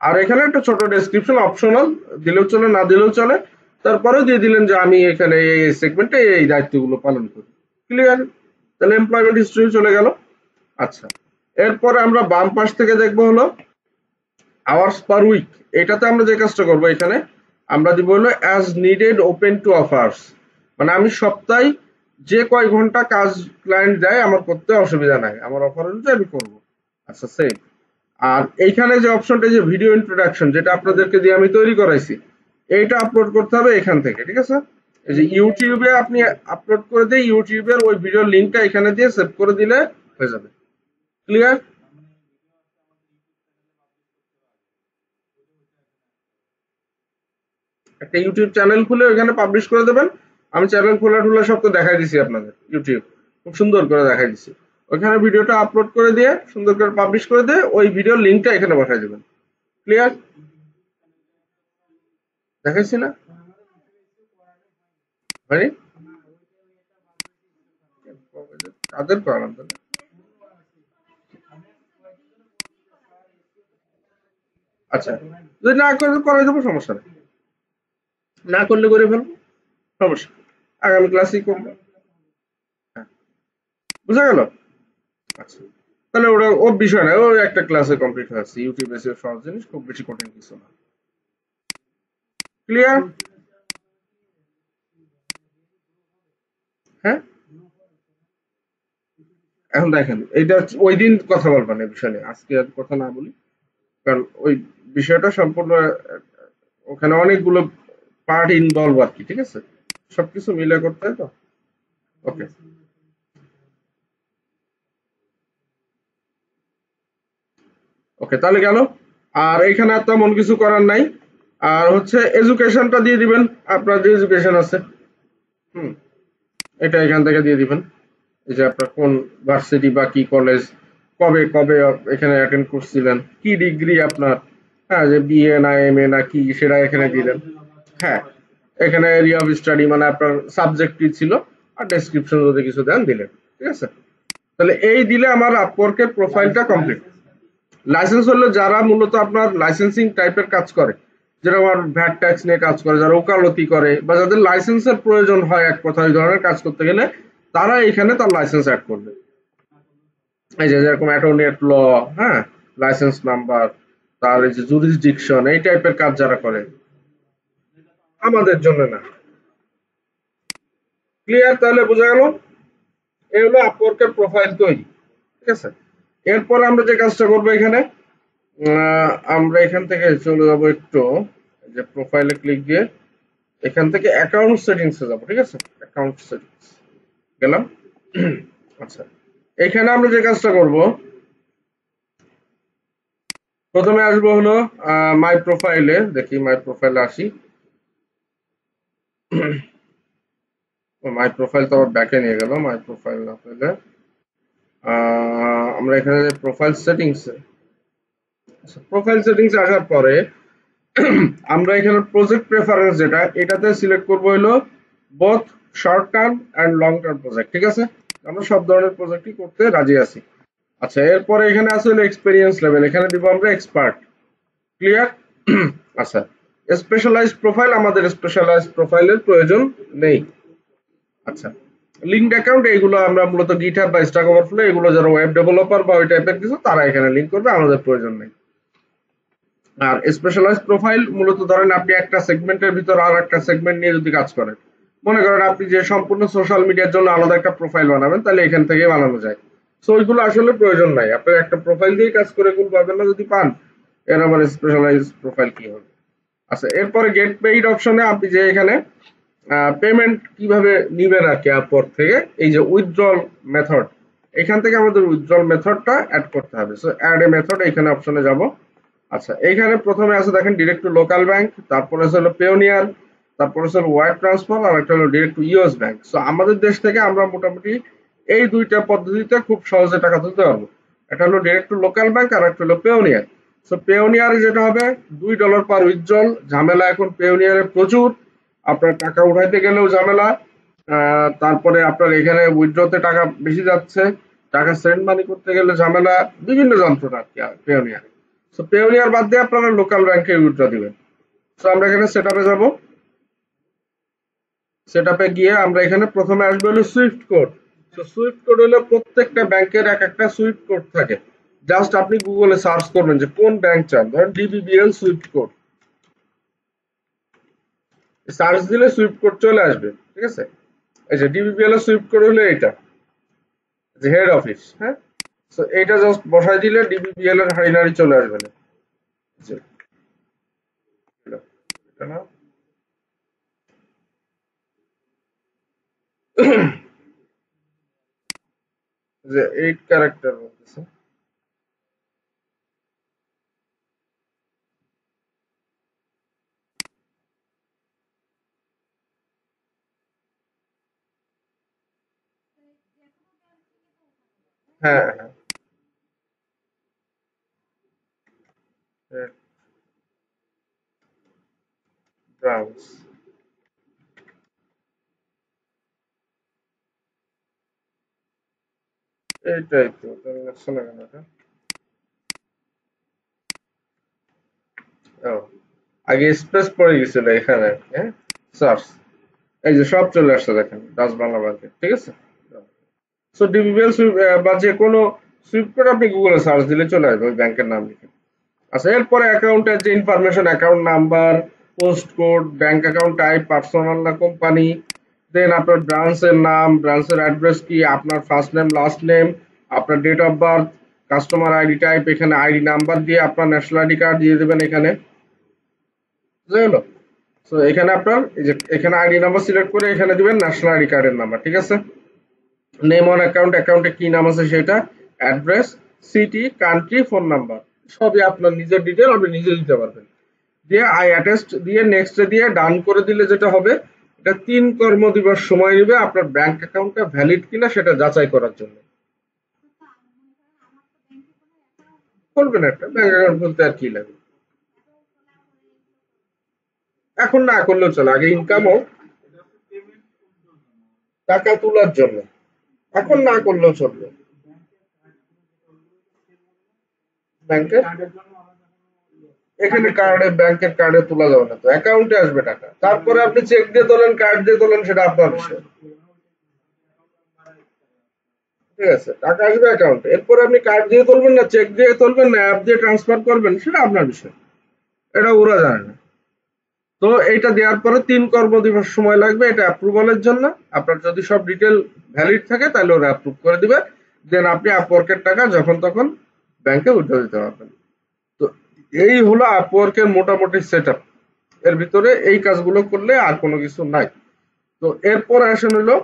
আর এখানে একটা ছোট ডেসক্রিপশন অপশনাল, দিলেও চলে না দিলেও চলে, তারপরেও দিয়ে দিলেন যে আমি এখানে এই সেগমেন্টে এই দায়িত্বগুলো পালন করি। ক্লিয়ার? তাহলে এমপ্লয়মেন্ট হিস্ট্রি চলে গেল। আচ্ছা, এরপরে আমরা বাম পাশ থেকে দেখবো হলো আওয়ার্স পার উইক। এটাতে আমরা যে কাজটা করবো এখানে আমরা দিব হলো as needed open to offers, মানে আমি সপ্তাহে যে কয় ঘন্টা কাজ ক্লায়েন্ট দেয় আমার করতে অসুবিধা নাই, আমার অফার অনুযায়ী আমি করবো। আচ্ছা, সেভ। আর এইখানে যে অপশনটা যে ভিডিও ইন্ট্রোডাকশন, যেটা আপনাদেরকে দিয়ে আমি তৈরি করাইছি, এইটা আপলোড করতে হবে এখান থেকে। ঠিক আছে? এই যে ইউটিউবে আপনি আপলোড করে দিয়ে ইউটিউবের ওই ভিডিওর লিঙ্কটা এখানে দিয়ে সেভ করে দিলে হয়ে যাবে। ক্লিয়ার? একটা ইউটিউব চ্যানেল খুলে ওখানে পাবলিশ করে দেবেন। আমি চ্যানেল খোলা টোলা সব তো দেখাই দিছি আপনাদের, ইউটিউব খুব সুন্দর করে দেখাই দিছি। ওইখানে ভিডিওটা আপলোড করে দিয়ে সুন্দর করে পাবলিশ করে দিয়ে ওই ভিডিওর লিঙ্কটা এখানে বসাই দেবেন। ক্লিয়ার? দেখাইছি না? মানে কাদের করালাম তাহলে? আচ্ছা, যদি না করে করাই দেবো, সমস্যা নেই। না করলে করে ফেলবো, সমস্যা নেই। আগামী ক্লাসেই করবো। হ্যাঁ, বুঝা গেল? আচ্ছা, তাহলে ওটা ও বিষয় না, ও একটা ক্লাসে কমপ্লিট হয়েছে। ইউটিউব এসে সহজ জিনিস, খুব বেশি কঠিন কিছু না। ক্লিয়ার? হ্যাঁ, এখন দেখেন এইটা ওই দিন কথা বলবেন এই বিষয় নিয়ে, আজকে আর কথা না বলি। কারণ ওই বিষয়টা সম্পূর্ণ ওখানে অনেকগুলো পার্ট ইনভলভ আর কি। ঠিক আছে? সবকিছু মিলে করতে হয় তো। ওকে, ওকে, তাহলে গেল। আর এখানে আর তেমন কিছু করার নাই। আর হচ্ছে এডুকেশনটা দিয়ে দিবেন, আপনার যে এডুকেশন আছে। হুম, এটা এখান থেকে দিয়ে দিবেন। এই যে আপনার কোন ভার্সিটি বা কি কলেজ, কবে কবে এখানে অ্যাটেন্ড করছিলেন, কি ডিগ্রি আপনার, হ্যাঁ, যে বিএ না এমএ না কি সেটা এখানে দিলেন। হ্যাঁ, এখানে এরিয়া অফ স্টাডি মানে আপনার সাবজেক্ট কি ছিল, আর ডেসক্রিপশন যদি কিছু দেন দিলেন। ঠিক আছে? তাহলে এই দিলে আমার আপওয়ার্কের প্রোফাইলটা কমপ্লিট। লাইসেন্স হলো যারা মূলত আপনার লাইসেন্সিং টাইপের কাজ করে, যারা আমার ভ্যাট ট্যাক্স নিয়ে কাজ করে, যারা ওকালতি করে, বা যাদের লাইসেন্সের প্রয়োজন হয় এক কথা ওই ধরনের কাজ করতে গেলে, তারা এখানে তার লাইসেন্স অ্যাড করবে। এই যে যেরকম অ্যাটর্নি এট ল, হ্যাঁ, লাইসেন্স নাম্বার, তার এই যে জুরিসডিকশন, এই টাইপের কাজ যারা করে, আমাদের জন্য না। ক্লিয়ার? তাহলে বোঝা গেল? এই হলো আপওয়ার্কের প্রোফাইল তৈরি। ঠিক আছে? এরপর আমরা যে কাজটা করবো এখানে, আমরা এখান থেকে চলে যাবো একটু, এই যে প্রোফাইলে ক্লিক দিয়ে এখান থেকে অ্যাকাউন্ট সেটিংস এ যাবো। ঠিক আছে? অ্যাকাউন্ট সেটিংস গেলাম। আচ্ছা, এখানে আমরা যে কাজটা করব, প্রথমে আসবো হলো মাই প্রোফাইলে। দেখি মাই প্রোফাইলে আসি। মাই প্রোফাইল তো আবার ব্যাকে নিয়ে গেল, মাই প্রোফাইল না পেলে আমরা এখানে প্রোফাইল সেটিংস, প্রোফাইল সেটিংস আসার পরে আমরা এখানে প্রজেক্ট প্রেফারেন্স যেটা, এটাতে সিলেক্ট করব হলো both short term and long term project. ঠিক আছে? আমরা সব ধরনের প্রজেক্টই করতে রাজি আছি। আচ্ছা, এরপরে এখানে আছে হলো এক্সপেরিয়েন্স লেভেল, এখানে দিব আমরা এক্সপার্ট। ক্লিয়ার? আচ্ছা, স্পেশালাইজড প্রোফাইল, আমাদের স্পেশালাইজড প্রোফাইলের প্রয়োজন নেই। আচ্ছা, লিঙ্কড অ্যাকাউন্ট এইগুলো আমরা মূলত গিটহাব বা স্ট্যাক ওভারফ্লো, এগুলো যারা ওয়েব ডেভেলপার বা ওই টাইপের কিছু, তারা এখানে লিঙ্ক করবে, আমাদের প্রয়োজন নেই। আর স্পেশালাইজ প্রোফাইল মূলত ধরেন আপনি একটা সেগমেন্টের ভিতর আর একটা সেগমেন্ট নিয়ে যদি কাজ করেন, মনে করেন আপনি যে সম্পূর্ণ সোশ্যাল মিডিয়ার জন্য আলাদা একটা প্রোফাইল বানাবেন, তাহলে এখান থেকে বানানো যায়। সো ওইগুলো আসলে প্রয়োজন নাই, আপনি একটা প্রোফাইল দিয়ে কাজ করে কোন পাবেন না যদি পান, এর আবার স্পেশালাইজ প্রোফাইল কি হবে। আচ্ছা, এরপরে গেট পেইড অপশনে আপনি যে এখানে পেমেন্ট কিভাবে নিবেন আর কি আপওয়ার্ক থেকে, এই যে উইথড্রল মেথড, এখান থেকে আমাদের উইথড্রল মেথডটা অ্যাড করতে হবে। সো অ্যাড এ মেথড, এখানে অপশনে যাব। আচ্ছা, এইখানে প্রথমে আছে দেখেন ডিরেক্ট টু লোকাল ব্যাংক, তারপরে হলো পেওনিয়ার, তারপরে হলো ওয়াইর ট্রান্সফার, আর একটা হলো direct to US bank. So আমাদের দেশ থেকে আমরা মোটামুটি এই দুইটা পদ্ধতিতে খুব সহজে টাকা তুলতে পারবো। একটা হলো ডিরেক্ট টু লোকাল ব্যাংক, আর একটা হলো পেওনিয়ার। সো পেওনিয়ারে যেটা হবে $2 পার উইথড্রল, ঝামেলা এখন পেওনিয়ারে প্রচুর, আপনার টাকা উঠাইতে গেলেও ঝামেলা, তারপরে আপনার এখানে উইথড্রতে টাকা বেশি যাচ্ছে, টাকা সেন্ড মানি করতে গেলে ঝামেলা, বিভিন্ন যন্ত্রণা আর কি পেওনিয়ারে। সো পেওনিয়ার বাদ দিয়ে আপনারা লোকাল ব্যাংকে উইথড্র দিবেন। সো আমরা এখানে সেটআপে যাব। সেটআপে গিয়ে আমরা এখানে প্রথমে আসবে হলো সুইফট কোড। তো সুইফট কোড হলো প্রত্যেকটা ব্যাংকের এক একটা সুইফট কোড থাকে। জাস্ট আপনি গুগলে সার্চ করবেন যে কোন ব্যাংক চান, ধরেন ডিবিবিএল সুইফট কোড, সার্চ দিলে সুইফট কোড চলে আসবে। ঠিক আছে, এই যে ডিবিবিএল এর সুইফট কোড হলো এটা, যে হেড অফিস। হ্যাঁ, তো এইটা জাস্ট বসাই দিলে ডিবিবিএল এর হাইনারি চলে আসবে না। যে এটা না, যে 8 ক্যারেক্টার বলতেছে। হ্যাঁ হ্যাঁ, ব্রাউজ, এইটাই তো তাহলে লাগছে না কেন এটা? ও, আগে স্পেস পড়ে গেছিল এখানে। হ্যাঁ, সার্চ, এই যে সব চলে আসছে দেখেন, ডাচ বাংলা ব্যাংকে। ঠিক আছে, সো ডিবিবিএল বা যে কোনো সুইফট কোড আপনি গুগলে সার্চ দিলে চলে আসবে ওই ব্যাংকের নাম লিখে। আচ্ছা, এরপরে অ্যাকাউন্টের যে information, account number, post code, bank account type, personal না কোম্পানি, দেন আপনার ব্রাঞ্চের নাম, ব্রাঞ্চের অ্যাড্রেস কি, আপনার ফার্স্ট নেম লাস্ট নেম, আপনার date of birth, customer ID type, এখানে আইডি নাম্বার দিয়ে আপনার ন্যাশনাল আইডি কার্ড দিয়ে দেবেন এখানে। বুঝা গেল? সো এখানে আপনার এই যে এখানে আইডি নাম্বার সিলেক্ট করে এখানে দিবেন ন্যাশনাল আইডি কার্ডের নাম্বার। ঠিক আছে, নেম অন অ্যাকাউন্ট, অ্যাকাউন্টে কি নাম আছে সেটা, address, city, country, phone number, সবই আপনার নিজের ডিটেল আপনি নিজে দিতে পারবেন। দিয়ে আই অ্যাটেস্ট দিয়ে নেক্সটে দিয়ে ডান করে দিলে যেটা হবে, এটা 3 কর্মদিবস সময় নেবে আপনার ব্যাংক অ্যাকাউন্টটা ভ্যালিড কিনা সেটা যাচাই করার জন্য। বলবেন একটা ব্যাংক অ্যাকাউন্ট খুলতে আর কি লাগে, এখন না করলেও চলে, আগে ইনকাম হোক, টাকা তোলার জন্য, এখন না করলেও চলবে। ব্যাংকের এখানে কার্ডে, ব্যাংকের কার্ডে তোলা যাবে না, তো অ্যাকাউন্টে আসবে টাকা, তারপরে আপনি চেক দিয়ে তোলেন, কার্ড দিয়ে তোলেন, সেটা আপনার বিষয়। ঠিক আছে, টাকা আসবে অ্যাকাউন্টে, এরপরে আপনি কার্ড দিয়ে তুলবেন না, চেক দিয়ে তুলবেন না, অ্যাপ দিয়ে ট্রান্সফার করবেন, সেটা আপনার বিষয়, এটা ওরা জানে না। তো এইটা দেওয়ার পরে 3 কর্মদিবস সময় লাগবে এটা অ্যাপ্রুভালের জন্য। আপনার যদি সব ডিটেল ভ্যালিড থাকে তাহলে ওরা অ্যাপ্রুভ করে দিবে, দেন আপনি আপওয়ার্কের টাকা যখন তখন ব্যাংকে উঠে দিতে পারবেন। তো এই হলো আপওয়ার্কের মোটামুটি সেট আপ। এর ভিতরে এই কাজগুলো করলে আর কোনো কিছু নাই। তো এরপর আসেন হলো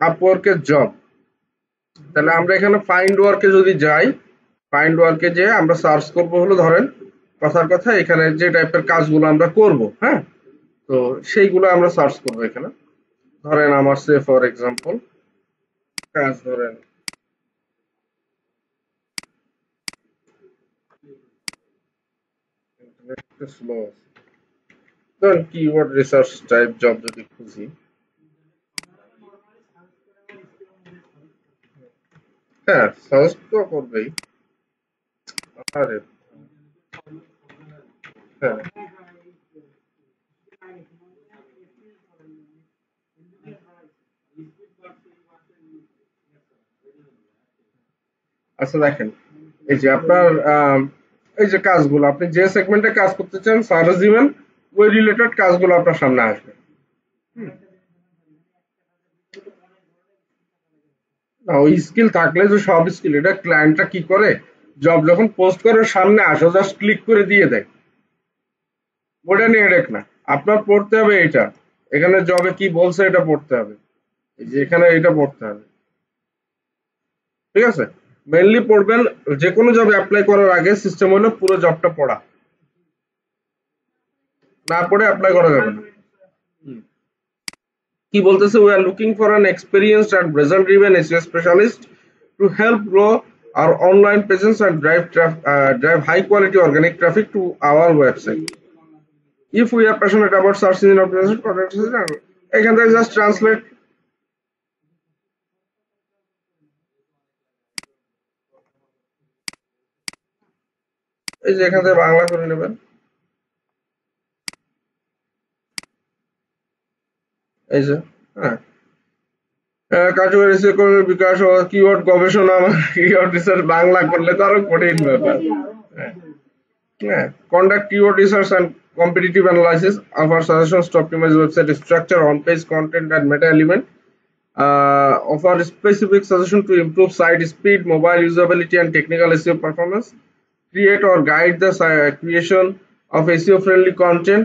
আপওয়ার্কের জব। তাহলে আমরা এখানে ফাইন্ড ওয়ার্কে যদি যাই, ফাইন্ড ওয়ার্কে যে আমরা সার্চ করব হলো, ধরেন কথার কথা এখানে যে টাইপের কাজগুলো আমরা করব, হ্যাঁ, তো সেইগুলো আমরা সার্চ করব এখানে। ধরেন আমার সে ফর এক্সাম্পল কাজ, ধরেন একটু স্লো, ধরেন কিওয়ার্ড রিসার্চ টাইপ জব যদি খুঁজি, হ্যাঁ সাজেস্ট তো করবেই। আরে হ্যাঁ, আচ্ছা দেখেন, এই যে আপনার এই যে কাজগুলো আপনি যে সেগমেন্টে কাজ করতে চান সার্চ দিবেন, ওই রিলেটেড কাজগুলো আপনার সামনে আসবে। না, ওই স্কিল থাকলে যে সব স্কিল, এটা ক্লায়েন্টটা কি করে, জব যখন পোস্ট করে সামনে আসো জাস্ট ক্লিক করে দিয়ে দেয়, ওটা নিয়ে হেডেক না। আপনার পড়তে হবে এটা, এখানে জবে কি বলছে এটা পড়তে হবে, এই যে এখানে এটা পড়তে হবে। ঠিক আছে, মেইনলি পড়বেন, যে কোনো জবে অ্যাপ্লাই করার আগে সিস্টেম হলো পুরো জবটা পড়া, না পড়ে অ্যাপ্লাই করা যাবে না। হুম। কি বলতেছে, we are looking for an experienced and result driven SEO specialist to help grow our online presence and drive high quality organic traffic to our website. If we are passionate about search engine optimization, content এখান থেকে just translate. এই যে এখান থেকে বাংলা করে নেবেন। এই যে, হ্যাঁ, কার্যকরী SEO কর্মীর বিকাশ ও কিওয়ার্ড গবেষণা কিওয়ার্ড রিসার্চ বাংলা করলে তো আরো কঠিন ব্যাপার। হ্যাঁ, হ্যাঁ, conduct keyword research and competitive analysis, offer suggestions to optimize website structure, on-page content and meta element, offer specific suggestion to improve site speed, mobile usability and technical SEO performance, create or guide the creation of SEO friendly content,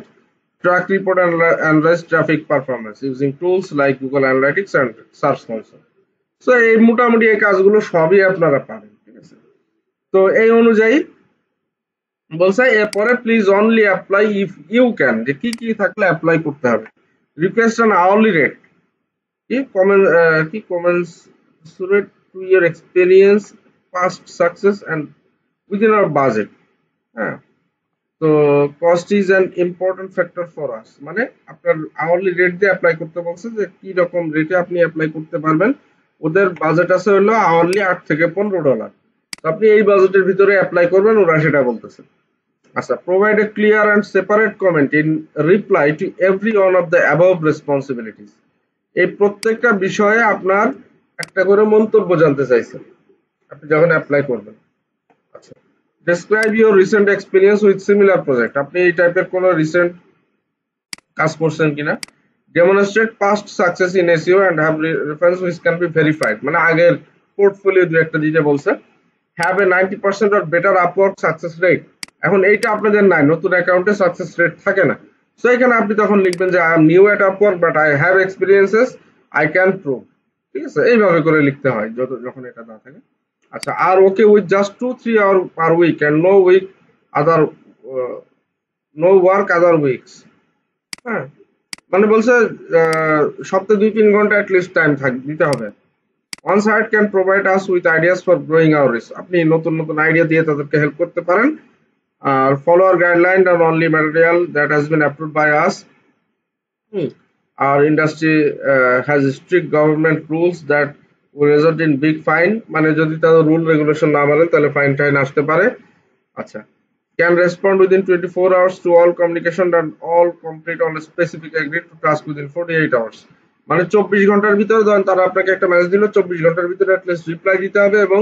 track report and analyze traffic performance using tools like Google Analytics and Search Console. So এই মোটামুটি এই কাজগুলো সবই আপনারা পারেন, ঠিক আছে? তো এই অনুযায়ী বলছে এরপরে please only apply if you can, যে কি কি থাকলে অ্যাপ্লাই করতে হবে। রিকোয়েস্ট অ্যান আওয়ারলি রেট, কি commensurate to your experience, past success and within our budget। হ্যাঁ, তো cost is an important factor for us, মানে আপনার আওয়ারলি রেট দিয়ে অ্যাপ্লাই করতে বলছে, যে কি রকম রেটে আপনি অ্যাপ্লাই করতে পারবেন। ওদের বাজেট আছে হলো আওয়ারলি $8 থেকে $15। তো আপনি এই বাজেটের ভিতরে অ্যাপ্লাই করবেন, ওরা সেটা বলতেছে। আচ্ছা, provide a clear and separate comment in reply to every one of the above responsibilities। এই প্রত্যেকটা বিষয়ে আপনার একটা করে মন্তব্য জানতে চাইছেন আপনি যখন অ্যাপ্লাই করবেন। আচ্ছা, describe your recent experience with similar project। আপনি এই টাইপের কোনো রিসেন্ট কাজ করছেন কিনা। demonstrate past success in SEO and have reference which can be verified, মানে আগের পোর্টফোলিও দু একটা দিতে বলছে। have a 90% or better Upwork success rate। এখন এইটা আপনাদের নাই, নতুন অ্যাকাউন্টে সাকসেস রেট থাকে না। সো এখানে আপনি তখন লিখবেন যে I am new at Upwork but I have experiences, I can prove. ঠিক আছে, এইভাবে করে লিখতে হয় যখন এটা না থাকে। আচ্ছা, আর okay with just 2-3 hour per week and other no work other weeks. হ্যাঁ, মানে বলছে সপ্তাহে 2-3 ঘন্টা অ্যাটলিস্ট টাইম দিতে হবে। One site can provide us with ideas for growing our risk. আপনি নতুন নতুন আইডিয়া দিয়ে তাদেরকে হেল্প করতে পারেন। আর ফলো আর গাইডলাইন আর only material that has been approved by us. আর industry has strict government rules that will result in big fine, মানে যদি তাদের রুল রেগুলেশন না মানেন তাহলে ফাইন টাইন আসতে পারে। আচ্ছা, can respond within 24 hours to all communication and all complete all specific agreed to task within 48 hours। মানে 24 ঘন্টার ভিতরে ধরেন তারা আপনাকে একটা মেসেজ দিল, 24 ঘন্টার ভিতরে অ্যাটলিস্ট রিপ্লাই দিতে হবে এবং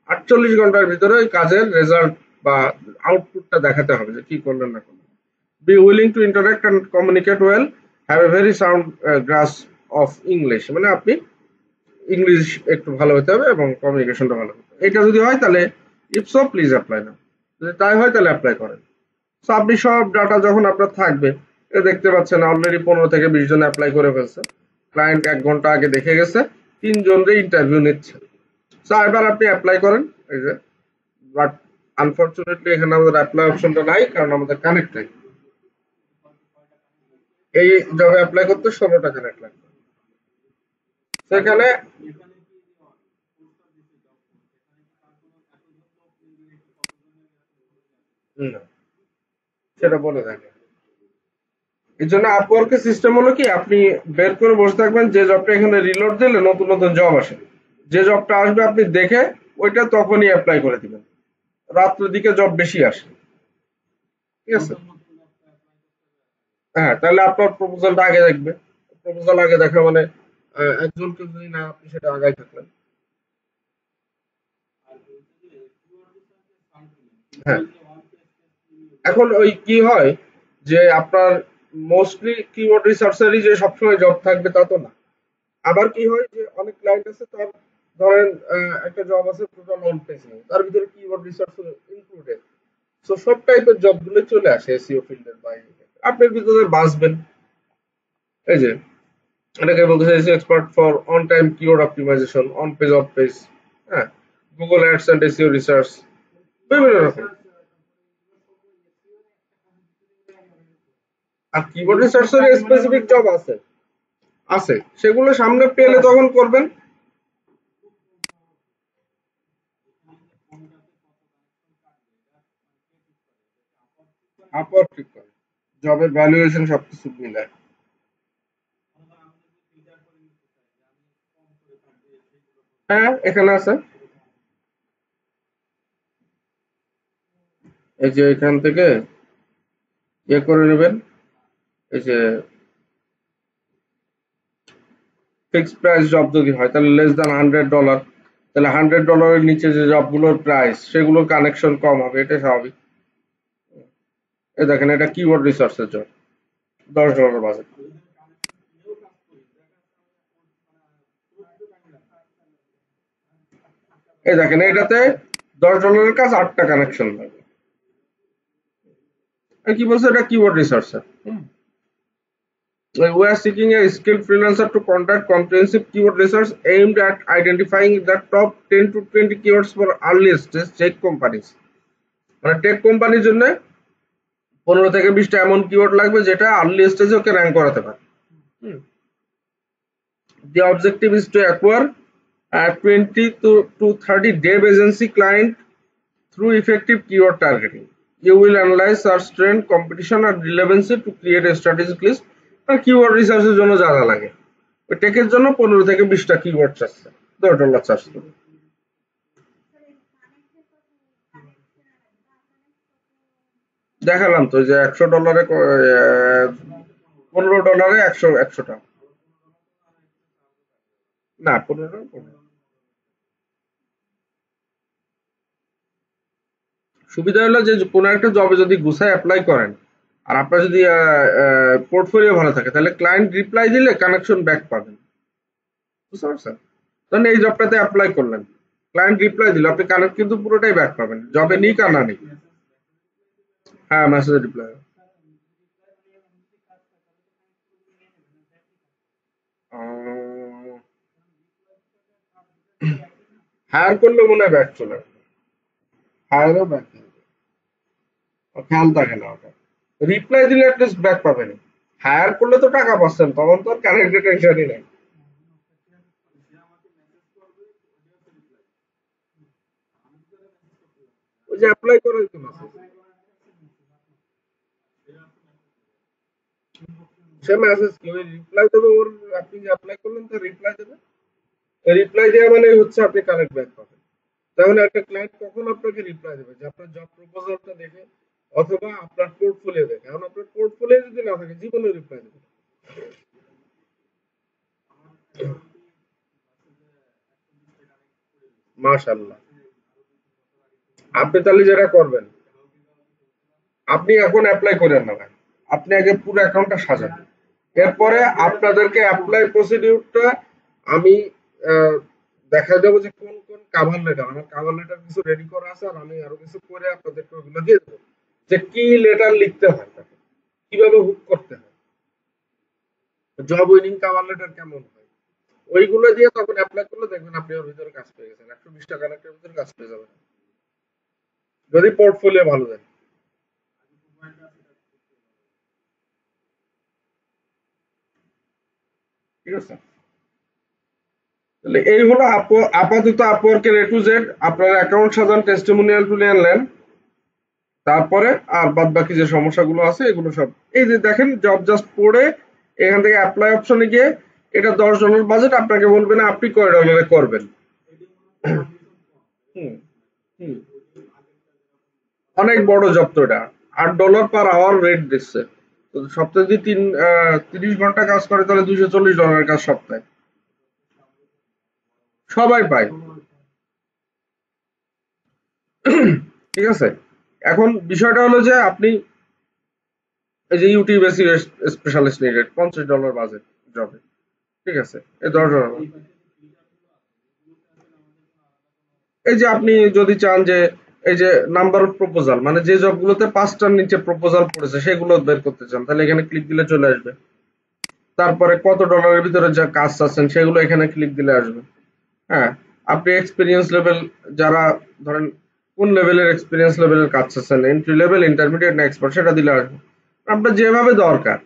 48 ঘন্টার ভিতরে ওই কাজের রেজাল্ট বা আউটপুটটা দেখাতে হবে যে কি করলেন না করলেন। Be willing to interact and communicate well, have a very sound grasp of English, মানে আপনি ইংলিশ একটু ভালো হতে হবে এবং কমিউনিকেশনটা ভালো হতে হবে। এটা যদি হয় তাহলে ইফ সো প্লিজ অ্যাপ্লাই নাও, যদি তাই হয় তাহলে অ্যাপ্লাই করেন। সো আপনি সব ডাটা যখন আপনার থাকবে, দেখতে পাচ্ছেন অলরেডি 15 থেকে 20 জন অ্যাপ্লাই করে ফেলছে। ক্লায়েন্ট 1 ঘন্টা আগে দেখে গেছে, 3 জনরে ইন্টারভিউ নিচ্ছে। সো এবার আপনি অ্যাপ্লাই করেন। এই যে, বাট আনফরচুনেটলি এখানে আমাদের অ্যাপ্লাই অপশনটা নাই, কারণ আমাদের কানেক্ট নাই। এই জবে অ্যাপ্লাই করতে 16টা কানেক্ট লাগবে। সেখানে না, সেটা বলে থাকে। এই জন্য আপওয়ার্কের সিস্টেম হলো কি, আপনি বের করে বসে থাকবেন, যে জবটা এখানে রিলোড দিলে নতুন নতুন জব আসে, যে জবটা আসবে আপনি দেখে ওইটা তখনই অ্যাপ্লাই করে দিবেন। রাত্রের দিকে জব বেশি আসে, ঠিক আছে? হ্যাঁ, তাহলে আপনার প্রপোজালটা আগে দেখবে। প্রপোজাল আগে দেখা মানে একজনকে যদি না, আপনি সেটা আগায় থাকলেন। হ্যাঁ, এখন ওই কি হয় যে আপনার মোস্টলি কিওয়ার্ড রিসার্চারই যে সবসময় জব থাকবে তা তো না। আবার কি হয় যে অনেক ক্লায়েন্ট আছে, তার ধরেন একটা জব আছে টোটাল অন পেজ নিয়ে, তার ভিতরে কিওয়ার্ড রিসার্চ ইনক্লুডেড। সো সব টাইপের জব গুলো চলে আসে এসইও ফিল্ডের বাইরে। আপনার ভিতরে বাঁচবেন। এই যে, এটাকে বলতে চাইছি expert for on time keyword optimisation, on page off page. হ্যাঁ, Google ads and SEO research, বিভিন্ন রকম। আর কিবোর্ড রিসার্চের স্পেসিফিক জব আছে, আছে, সেগুলো সামনে পেলে তখন করবেন। আপওয়ার্ক ঠিক করে জবের ভ্যালুয়েশন সবকিছু মিলায়। হ্যাঁ, এখানে আছে। এই যে এখান থেকে ইয়ে করে নেবেন, এই যে ফিক্সড প্রাইস জব যদি হয় তাহলে লেস দ্যান $100, তাহলে $100 নিচে যে জবগুলোর প্রাইস সেগুলোর কানেকশন কম হবে, এটা স্বাভাবিক। এই দেখেন এটা কিওয়ার্ড রিসার্চের জব, $10 বাজেট। এই দেখেন এটাতে $10 কাজ 8টা কানেকশন লাগবে। আর কি বলছে, এটা keyword researcher. We are seeking a skilled freelancer to conduct comprehensive keyword research aimed at identifying the top 10 to 20 keywords for early stage tech companies. মানে টেক কোম্পানির জন্য 15 থেকে 20টা এমন কিওয়ার্ড লাগবে যেটা আর্লি স্টেজে ওকে র্যাঙ্ক করাতে পারে। The objective is to acquire 20 to 30 dev agency client through effective keyword targeting. You will analyze search trend, competition and relevancy to create a strategic list. আর কিওয়ার্ড রিসার্চের জন্য যা যা লাগে, ওই টেকের জন্য 15 থেকে 20টা কিওয়ার্ড চাচ্ছে, $10 চার্জ করবে। দেখালাম তো যে $100 $15 একশোটা, না 15 সুবিধা হলো যে কোনো একটা জবে যদি গুছায় অ্যাপ্লাই করেন আর আপনার যদি পোর্টফোলিও ভালো থাকে তাহলে ক্লায়েন্ট রিপ্লাই দিলে কানেকশন ব্যাক পাবেন, বুঝতে পারছেন? ধরেন এই জবটাতে অ্যাপ্লাই করলেন, ক্লায়েন্ট রিপ্লাই দিল, আপনি কানেক্ট কিন্তু পুরোটাই ব্যাক পাবেন, জবে নিক আর না নিক। হ্যাঁ, মেসেজ রিপ্লাই। হায়ার করলে মনে হয় ব্যাক চলে আসবে, হায়ারও ব্যাক খেয়াল থাকে না ওটা, রিপ্লাই দিলে অ্যাটলিস্ট ব্যাক পাবেন। হায়ার করলে তো টাকা পাচ্ছেন, তখন তো কানেক্টেড টেনশনই নেই। ওই যে অ্যাপ্লাই করে তো মেসেজ, সে মেসেজ কি ওই রিপ্লাই দেবে ওর, আপনি যে অ্যাপ্লাই করলেন তো রিপ্লাই দেবে, রিপ্লাই দেওয়া মানে হচ্ছে আপনি কানেক্ট ব্যাক পাবেন। তাহলে একটা ক্লায়েন্ট কখন আপনাকে রিপ্লাই দেবে, যে আপনার জব প্রপোজালটা দেখে অথবা আপনার পোর্টফোলিও দেখে। এখন আপনার পোর্টফোলিও যদি না থাকে জীবনে রিপ্লাই দেবে না। মাশাআল্লাহ, আপনি তাহলে যেটা করবেন, আপনি এখন অ্যাপ্লাই করেন না ভাই, আপনি আগে পুরো অ্যাকাউন্টটা সাজান, এরপরে আপনাদেরকে অ্যাপ্লাই প্রসিডিউরটা আমি আহ, দেখা যাবো যে কোন কোন কাভার লেটার, আমার কাভার লেটার কিছু রেডি করা আছে আর আমি আরো কিছু করে আপনাদেরকে ওগুলো দিয়ে দেবো, যে কি লেটার লিখতে হয় তাকে, কিভাবে হুক করতে হয়, জব উইনিং কাভার লেটার কেমন হয়, ওইগুলো দিয়ে তখন অ্যাপ্লাই করলে দেখবেন আপনি ওর ভিতরে কাজ পেয়ে গেছেন, 120টা কানেক্টের ভিতরে কাজ পেয়ে যাবেন যদি পোর্টফোলিও ভালো দেয়। ঠিক আছে, তাহলে এই হলো আপাতত আপওয়ার্কের এ টু জেড। আপনার অ্যাকাউন্ট সাজান, টেস্টিমোনিয়াল তুলে আনলেন, তারপরে আর বাদ বাকি যে সমস্যাগুলো আছে এগুলো সব এই যে দেখেন, জব জাস্ট পড়ে এখান থেকে অ্যাপ্লাই অপশনে গিয়ে এটা $10 বাজেট, আপনাকে বলবে না আপনি কয় ডলারে করবেন। হুম, হুম, অনেক বড় জব তো এটা, $8 পার আওয়ার রেট দিচ্ছে। তো সপ্তাহে যদি 30 ঘন্টা কাজ করে তাহলে $240 কাজ সপ্তাহে, সবাই পায়। ঠিক আছে, এখন বিষয়টা হলো যে আপনি এই যে ইউটিউব স্পেশালিস্ট নিডেড $50 বাজেট জবে, ঠিক আছে, এই $10। এই যে আপনি যদি চান যে এই যে নাম্বার অফ প্রপোজাল, মানে যে জবগুলোতে 5টার নিচে প্রপোজাল পড়েছে সেগুলো বের করতে চান, তাহলে এখানে ক্লিক দিলে চলে আসবে। তারপরে কত ডলারের ভিতরে যা কাজ চাচ্ছেন সেগুলো এখানে ক্লিক দিলে আসবে। হ্যাঁ, আপনি এক্সপিরিয়েন্স লেভেল, যারা ধরেন কোন লেভেলের এক্সপিরিয়েন্স লেভেলের কাজ চাচ্ছেন, এন্ট্রি লেভেল, ইন্টারমিডিয়েট না এক্সপার্ট, সেটা দিলে আসবে। আপনার যেভাবে দরকার,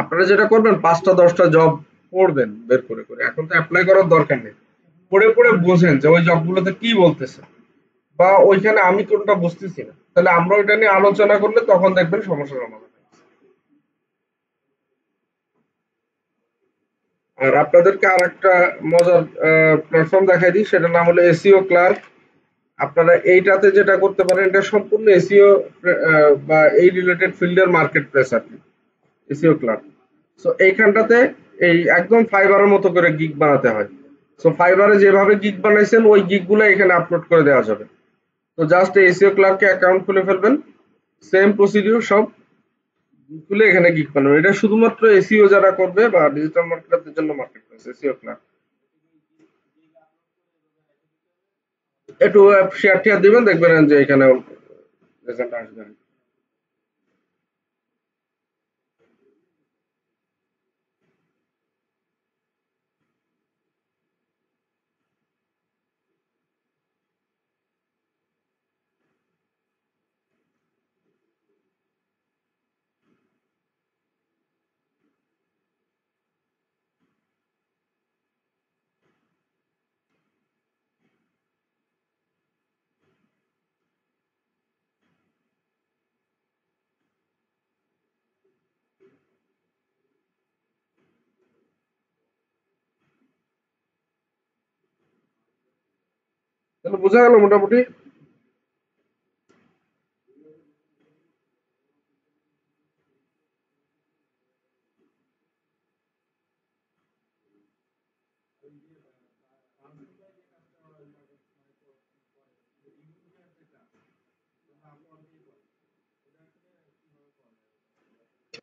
আপনারা যেটা করবেন 5টা 10টা জব পড়বেন বের করে করে, এখন তো অ্যাপ্লাই করার দরকার নেই, পড়ে পড়ে বোঝেন যে ওই জবগুলোতে কি বলতেছে বা ওইখানে আমি কোনটা বুঝতেছি না, তাহলে আমরা ওইটা নিয়ে আলোচনা করলে তখন দেখবেন সমস্যার সমাধান। আর আপনাদেরকে আর একটা মজার প্ল্যাটফর্ম দেখাই দিই, সেটার নাম হলো এসইও ক্লার্ক। আপনারা এইটাতে যেটা করতে পারেন, এটা সম্পূর্ণ এসইও বা এই রিলেটেড ফিল্ডের মার্কেট প্লেস আর কি, এসইও ক্লাব। সো এইখানটাতে এই একদম ফাইবারের মতো করে গিগ বানাতে হয়। সো ফাইবারে যেভাবে গিগ বানাইছেন ওই গিগ গুলো এখানে আপলোড করে দেওয়া যাবে। তো জাস্ট এসইও ক্লার্কে অ্যাকাউন্ট খুলে ফেলবেন, সেম প্রসিডিউর সব খুলে এখানে গিগ বানাবেন। এটা শুধুমাত্র এসইও যারা করবে বা ডিজিটাল মার্কেটারদের জন্য মার্কেট প্লেস, এসইও ক্লার্ক। একটু শেয়ার টেয়ার দিবেন, দেখবেন যে এখানে রেজাল্ট আসবে। তাহলে বোঝা গেল মোটামুটি।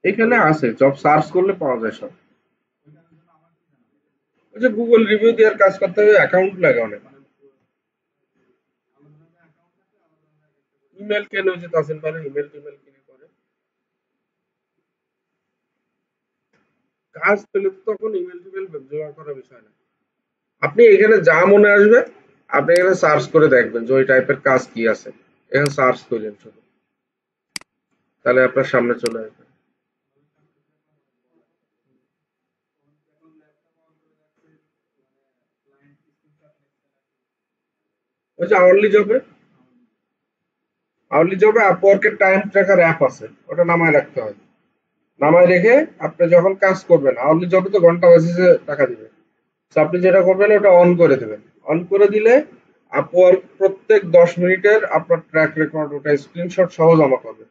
এখানে আছে, জব সার্চ করলে পাওয়া যায় সব। ওই যে গুগল রিভিউ দেওয়ার কাজ করতে হবে, অ্যাকাউন্ট লাগে অনেক। ইমেল কেন, ওই যে তাসিন পারে ইমেল টিমেল কিনে করে কাজ পেলে, তো তখন ইমেল টিমেল জোগাড় করার বিষয় না। আপনি এখানে যা মনে আসবে আপনি এখানে সার্চ করে দেখবেন যে ওই টাইপের কাজ কি আছে, এখানে সার্চ করলেন শুধু, তাহলে আপনার সামনে চলে আসবে। ওই যে আওয়ারলি জবে আপওয়ার্কের টাইম ট্র্যাকার অ্যাপ আছে, ওটা নামায় রাখতে হয়। নামায় রেখে আপনি যখন কাজ করবেন, আওয়ারলি জবে তো ঘন্টা বেসিসে টাকা দিবে। তো আপনি যেটা করবেন ওটা অন করে দেবেন। অন করে দিলে আপওয়ার্ক প্রত্যেক 10 মিনিটের আপনার ট্র্যাক রেকর্ড ওটা স্ক্রিনশট সহ জমা করবে।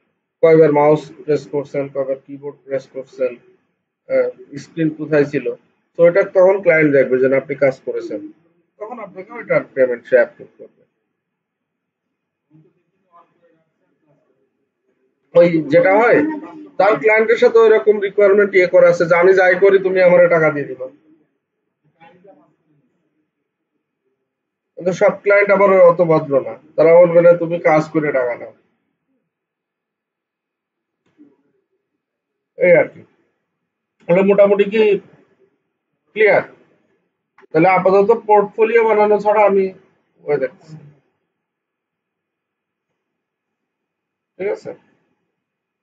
কয়বার মাউস প্রেস করছেন, কয়বার কিবোর্ড প্রেস করছেন, স্ক্রিন কোথায় ছিল। তো এটা তখন ক্লায়েন্ট দেখবে যে না, আপনি কাজ করেছেন, তখন আপনাকে ওইটার পেমেন্ট সে অ্যাপ্রুভ করবে। ওই যেটা হয়, তার ক্লায়েন্টের সাথে ওইরকম রিকোয়ারমেন্ট ইয়ে করা আছে যে আমি যাই করি তুমি আমার টাকা দিয়ে দিবা। কিন্তু সব ক্লায়েন্ট আবার অত ভদ্র না, তারা বলবে না তুমি কাজ করে টাকা নাও, এই আর কি। তাহলে মোটামুটি কি ক্লিয়ার? তাহলে আপাতত পোর্টফোলিও বানানো ছাড়া আমি ওই দেখছি। ঠিক আছে।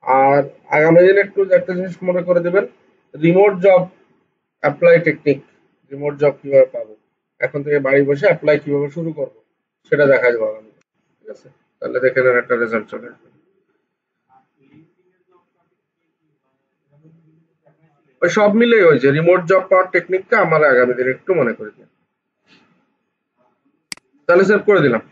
আর আগামী দিনে একটু একটা জিনিস মনে করে দেবেন, remote job apply technique. Remote job কিভাবে পাবো, এখন থেকে বাড়ি বসে অ্যাপ্লাই কিভাবে শুরু করব, সেটা দেখা যাবে আগামী। ঠিক আছে, তাহলে দেখে নেন একটা রেজাল্ট চলে আসবে। ওই সব মিলে ওই যে রিমোট জব পাওয়ার টেকনিকটা আমার আগামী দিনে একটু মনে করে দিন। তাহলে সেভ করে দিলাম।